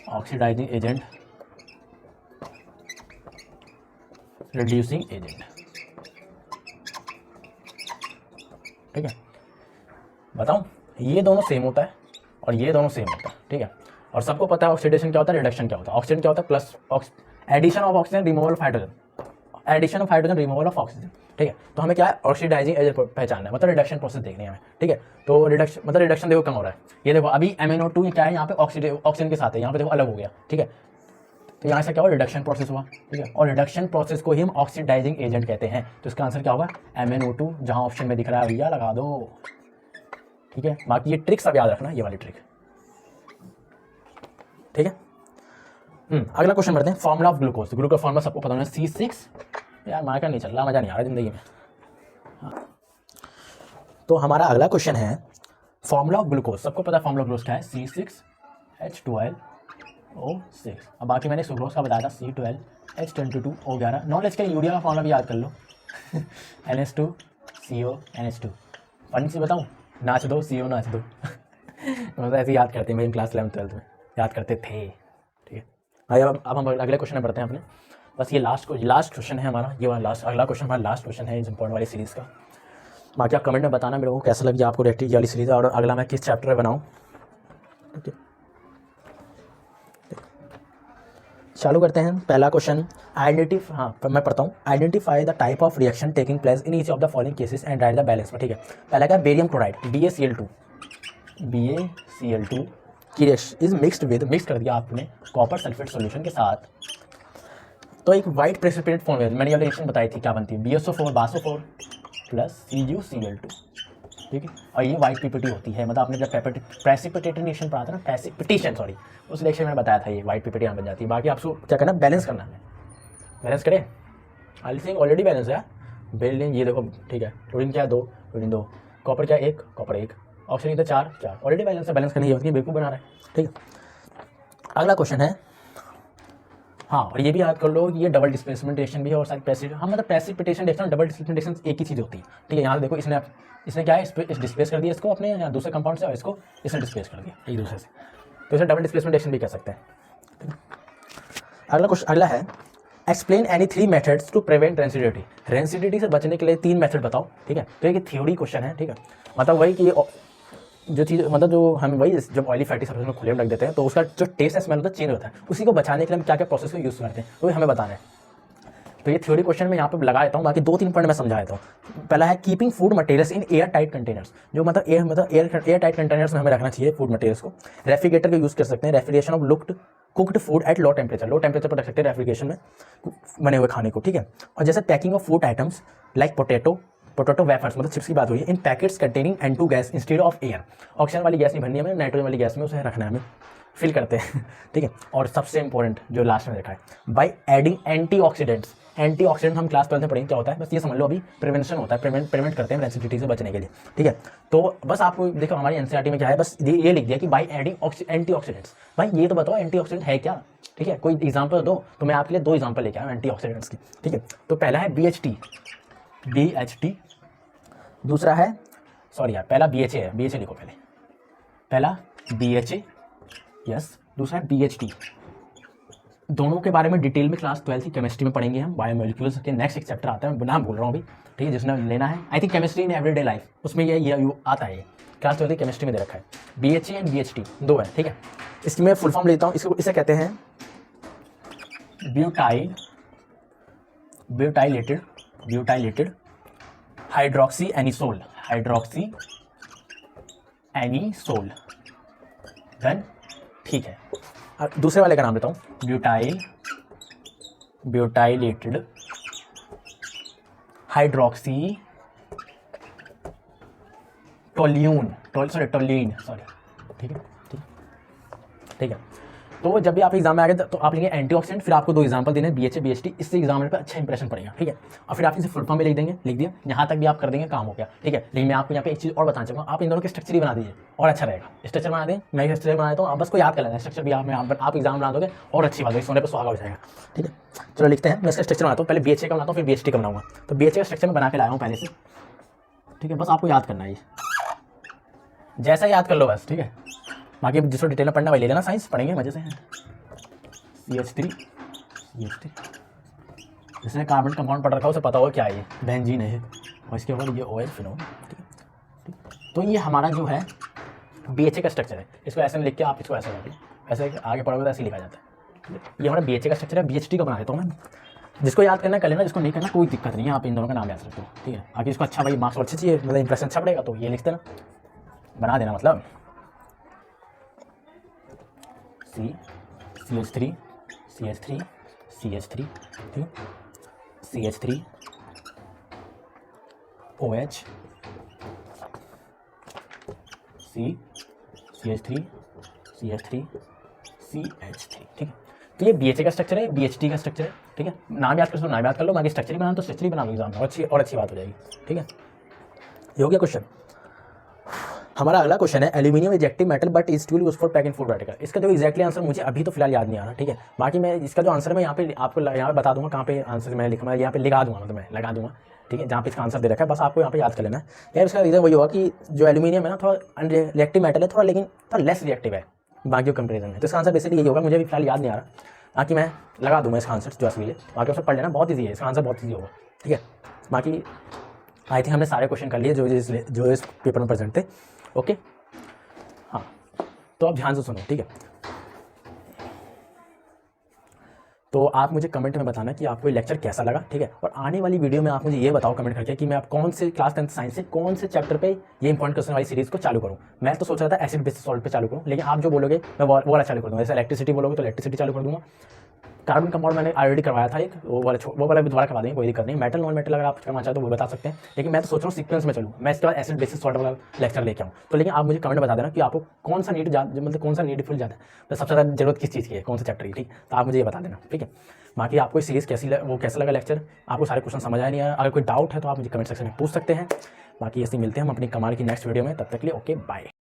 oxidising agent reducing agent, ठीक है। बताऊं, ये दोनों सेम होता है और ये दोनों सेम होता है, ठीक है। और सबको पता है ऑक्सीडेशन क्या होता है, रिडक्शन क्या होता है। ऑक्सीडेशन क्या होता है, plus addition of oxygen removal of hydrogen, addition of hydrogen removal of oxygen, ठीक है। तो हमें क्या है, ऑक्सीडाइजिंग एजेंट पहचानना है, मतलब रिडक्शन प्रोसेस देखनी है हमें, ठीक है। तो रिडक्शन देखो कम हो रहा है, ये देखो अभी MnO2 क्या है, यहाँ पे ऑक्सीजन के साथ है, यहाँ पे देखो अलग हो गया, ठीक है। तो यहाँ से क्या हुआ, रिडक्शन प्रोसेस हुआ, ठीक है। और रिडक्शन प्रोसेस को ही हम ऑक्सीडाइजिंग एजेंट कहते हैं। तो इसका आंसर क्या होगा, MnO2, जहाँ ऑप्शन में दिख रहा है भैया लगा दो, ठीक है। बाकी ये ट्रिक सब याद रखना, ये वाली ट्रिक, ठीक है। अगला क्वेश्चन बढ़ते हैं, फॉर्मूला ऑफ ग्लूकोज का फॉर्मूला सबको पता होना है C6। यार मार्कर नहीं चल रहा, मजा नहीं आ रहा जिंदगी में। हाँ। तो हमारा अगला क्वेश्चन है फॉर्मूला ऑफ ग्लूकोज, सबको पता है फॉर्मूला ऑफ ग्लूकोज क्या है, C6H12O6। अब बाकी मैंने सुक्रोज का बताया था, C12H22O11। नॉलेज के यूरिया का फॉर्मूला भी याद कर लो NH2CO NH2। फनी से बताऊँ, नाच दो CO नाच दो मतलब ऐसे याद करते हैं, मेरी क्लास 11th-12th में याद करते थे, ठीक है भाई। अब हम अगले क्वेश्चन में बढ़ते हैं अपने, बस ये लास्ट क्वेश्चन है हमारा, ये वाला अगला क्वेश्चन हमारा लास्ट क्वेश्चन है इस इंपॉर्टेंट वाली सीरीज़ का। बाकी आप कमेंट में बताना मेरे को कैसा लगी आपको रेक्टिव वाली सीरीज़, और अगला मैं किस चैप्टर में बनाऊँ, ठीक है। चालू करते हैं। पहला क्वेश्चन मैं पढ़ता हूँ। Identify the type of reaction taking place in each of the following cases and right the balance में, ठीक है। पहला क्या, बेरियम क्लोराइड BaCl2 की रिएक्शन इज मिक्स कर दिया आपने कॉपर सल्फेट सॉल्यूशन के साथ, तो एक वाइट प्रेसिपिटेट फॉर्म में मैंने ये रिएक्शन बताई थी क्या बनती है, BSO4 बासो4 प्लस CuCl2, ठीक है। और ये वाइट PPT होती है, मतलब आपने जब प्रेसिपिटेटेड रिएक्शन पढ़ा था ना, उस रिएक्शन में बताया था ये वाइट PPT यहाँ बन जाती है। बाकी आपको क्या करना, बैलेंस करना है, बैलेंस करें। आई थिंक ऑलरेडी बैलेंस है बिल्डिंग, ये देखो, ठीक है। क्लोरीन क्या है 2, क्लोरीन 2, कॉपर क्या 1, कॉपर 1, ऑक्सीजन 4, ऑलरेडी बैलेंस है, बैलेंस करने की होती है, बेवकूफ़ बना रहा है, ठीक है। अगला क्वेश्चन है, हाँ, और ये भी याद कर लो कि ये डबल डिस्प्लेसमेंट रिएक्शन भी है और साथ मतलब precipitation reaction, double displacement reaction एक ही चीज़ होती है, ठीक है। यहाँ देखो इसने क्या है, डिस्प्लेस कर दिया इसको अपने यहाँ दूसरे कंपाउंड से, और इसको इसने डिस्प्लेस कर दिया एक दूसरे से, तो इसे डबल डिस्प्लेसमेंट रिएक्शन भी कह सकते हैं। अगला है explain any 3 methods to prevent rancidity से बचने के लिए 3 मेथड बताओ, ठीक है। तो ये थ्योरी क्वेश्चन है, ठीक है। मतलब वही कि जो चीज़, मतलब जो हम वही जब ऑयली फैटी सब्सटेंस में खुले में रख देते हैं तो उसका जो टेस्ट है, स्मेल होता है, चेंज होता है। उसी को बचाने के लिए हम क्या क्या प्रोसेस को यूज़ करते हैं, वो हमें बताना है। तो ये थ्योरी क्वेश्चन में यहाँ पे लगा देता हूँ, बाकी 2-3 पॉइंट मैं समझा देता हूँ। पहला है keeping food materials in air tight containers, जो मतलब एयर टाइट कंटेनर्स में हमें रखना चाहिए फूड मटेरियल्स को। रेफ्रिजरेटर का यूज़ कर सकते हैं, refrigeration of cooked food at low temperature पर रख सकते हैं रेफ्रिजरेशन में बने हुए खाने को, ठीक है। और जैसे packing of food items like potato wafers, मतलब चिप्स की बात हुई है, in packets containing N2 gas instead of air. Oxygen वाली गैस नहीं भरनी है हमें, नाइट्रोजन वाली गैस में उसे रखना है हमें, फिल करते हैं ठीक है। और सबसे इंपॉर्टेंट जो लास्ट में देखा है, बाय एडिंग एंटीऑक्सीडेंट्स। एंटीऑक्सीडेंट हम क्लास 12 में पढ़ेंगे क्या होता है, बस ये समझ लो अभी प्रिवेंशन होता है, प्रिवेंट करते हैं एसिडिटी से बचने के लिए, ठीक है। तो बस आपको देखो हमारी एनसीईआरटी में क्या है, बस ये लिख दिया कि बाय एडिंग एंटीऑक्सीडेंट्स। भाई ये तो बताओ एंटीऑक्सीडेंट है क्या, ठीक है, कोई एग्जाम्पल दो। तो मैं आपके लिए 2 एग्जाम्पल लेके आया हूँ एंटीऑक्सीडेंट्स की, ठीक है। तो पहला है BHT, दूसरा है, सॉरी यार पहला BHA है, BHA लिखो पहला BHA, यस, दूसरा है BHT। दोनों के बारे में डिटेल में क्लास 12 की केमिस्ट्री में पढ़ेंगे हम। बायोमोलिक्यूल्स के नेक्स्ट एक चैप्टर आता है, नाम बोल रहा हूँ अभी, ठीक है, जिसने लेना है I think chemistry in everyday life, उसमें ये आता है, क्लास 12 की केमिस्ट्री में दे रखा है। BHA एंड BHT 2 है, ठीक है। इसकी मैं फुल फॉर्म लेता हूँ, इसे कहते हैं ब्यूटाइलेटेड हाइड्रोक्सी एनिसोल, देन ठीक है। अब दूसरे वाले का नाम लेता हूँ, ब्यूटाइलेटेड हाइड्रोक्सी टोल्यून, ठीक है। तो जब भी आप एग्जाम में आ गए तो आप लेंगे एंटीऑक्सीडेंट, फिर आपको 2 एग्जाम्पल देने हैं BHA BHT, इससे एग्जामिनर पे अच्छा इंप्रेशन पड़ेगा, ठीक है। और फिर आप इसे फुल फॉर्म में लिख दिया, यहाँ तक भी आप कर देंगे, काम हो गया, ठीक है। लेकिन मैं आपको यहाँ पे एक चीज़ और बताना चाहूँगा, आप इन दोनों के स्ट्रक्चर ही बना दीजिए और अच्छा रहेगा। स्ट्रक्चर बना दें, मैं स्ट्रक्चर बना देता हूँ, आप बस को याद कर लेना स्ट्रक्चर भी, आप एग्जाम बना दोगे और अच्छी बात है, सोने पर सुहागा हो जाएगा, ठीक है। चलो लिखते हैं, मैं इसका स्ट्रक्चर बनाता हूँ, पहले BHA का बनाता हूँ, फिर BHT का बनाऊंगा। तो BHA का स्ट्रक्चर मैं बना के लाया हूँ पहले से, ठीक है, बस आपको याद करना है, जैसा याद कर लो बस, ठीक है। बाकी जिसको डिटेल में पढ़ना वही ले लेना, साइंस पढ़ेंगे मजे से। CH3 जिसने कार्बन कंपाउंड पढ़ रखा है उसे पता होगा क्या है, ये बेंजीन है, और इसके बाद ये OH फिनोल, ठीक है। तो ये हमारा जो है BHA का स्ट्रक्चर है, इसको ऐसे में लिख के आप इसको ऐसे रखिए, ऐसे आगे पढ़ोगे तो ऐसे लिखा जाता है। ये हमारा BHA का स्ट्रक्चर है। BHT का बना देता हूँ मैं, जिसको याद करना कर लेना, जिसको नहीं करना कोई दिक्कत नहीं है, आप इन दोनों का नाम याद रखते हो, ठीक है। आगे इसको अच्छा भाई मार्क्स अच्छे चाहिए, मतलब इंप्रेशन अच्छा पड़ेगा, तो ये लिख देना, बना देना, मतलब CH3 ठीक है, CH3 OH CH3 CH3, ठीक है। तो ये BHA का स्ट्रक्चर है, BHT का स्ट्रक्चर है, ठीक है। नाम याद कर सो नाम याद कर लो, बाकी स्ट्रक्चर ही बनाना तो स्ट्रक्चर ही बना लो एग्जाम में, अच्छी बात हो जाएगी, ठीक है। ये हो गया क्वेश्चन। हमारा अगला क्वेश्चन है aluminium is active metal but is to use for pack in food article. इसका जो एक्जैक्टली आंसर मुझे अभी तो फिलहाल याद नहीं आ रहा, ठीक है। बाकी मैं इसका जो आंसर मैं यहाँ पे आपको यहाँ पे बता दूंगा, कहाँ पे आंसर मैं लिखूंगा, यहाँ पे लिखा दूंगा, मतलब मैं लगा दूंगा, ठीक है, जहाँ पे इसका आंसर दे रखा है, बस आपको यहाँ पे याद कर लेना है यार। इसका रीज़न वही होगा कि जो एल्यूमिनियम है ना, थोड़ा रिएक्टिव मेटल है थोड़ा, लेकिन थोड़ा लेस रिएक्टिव है बाकी कंपेरिजन में। तो इसका आंसर बेसिकली यही होगा, मुझे भी फिलहाल याद नहीं आ रहा, बाकी मैं लगा दूंगा इसका आंसर जो असली है। बाकी उससे पढ़ लेना, बहुत ईजी है, इसका आंसर बहुत ईजी होगा, ठीक है। बाकी आई थिंक हमने सारे क्वेश्चन कर लिए जो इस पेपर में प्रेजेंट थे, ओके। हाँ, तो अब ध्यान से सुनो, ठीक है। तो आप मुझे कमेंट में बताना कि आपको ये लेक्चर कैसा लगा, ठीक है। और आने वाली वीडियो में आप मुझे ये बताओ कमेंट करके कि मैं आप कौन से क्लास 10 साइंस से कौन से चैप्टर पे ये इंपॉर्टेंट क्वेश्चन वाली सीरीज को चालू करूँ। मैं तो सोच रहा था एसिड बेसिस सॉल्ट पे चालू करूँ, लेकिन आप जो बोलोगे मैं वो वाला चालू कर दूँगा। जैसे इलेक्ट्रिसिटी बोलोगे तो इलेक्ट्रिसिटी चालू कर दूँगा। कार्बन कंपाउंड मैंने ऑलरेडी करवाया था एक, वो वाला भी दोबारा करवा देंगे, कोई दिक्कत नहीं। मेटल नॉन मेटल अगर आप करना चाहते हो वो बता सकते हैं, लेकिन मैं तो सोच रहा हूँ सीक्वेंस में चलूँ, मैं इसके बाद एसिड बेसिस सॉल्ट वाला लेक्चर लेके आऊँ। तो लेकिन आप मुझे कमेंट बता देना कि आपको कौन सा मतलब कौन सा नीडफुल ज़्यादा है, तो सबसे ज़्यादा जरूरत किस चीज़ की है, कौन सा चैप्टर की, ठीक। तो आप मुझे ये बता देना, ठीक है। बाकी आपको सीरीज़ कैसा लगा लेक्चर, आपको सारे क्वेश्चन समझ आया नहीं आया, अगर कोई डाउट है तो आप मुझे कमेंट सेक्शन में पूछ सकते हैं। बाकी ऐसे मिलते हैं हम अपनी कमाल की नेक्स्ट वीडियो में, तब तक के लिए ओके बाय।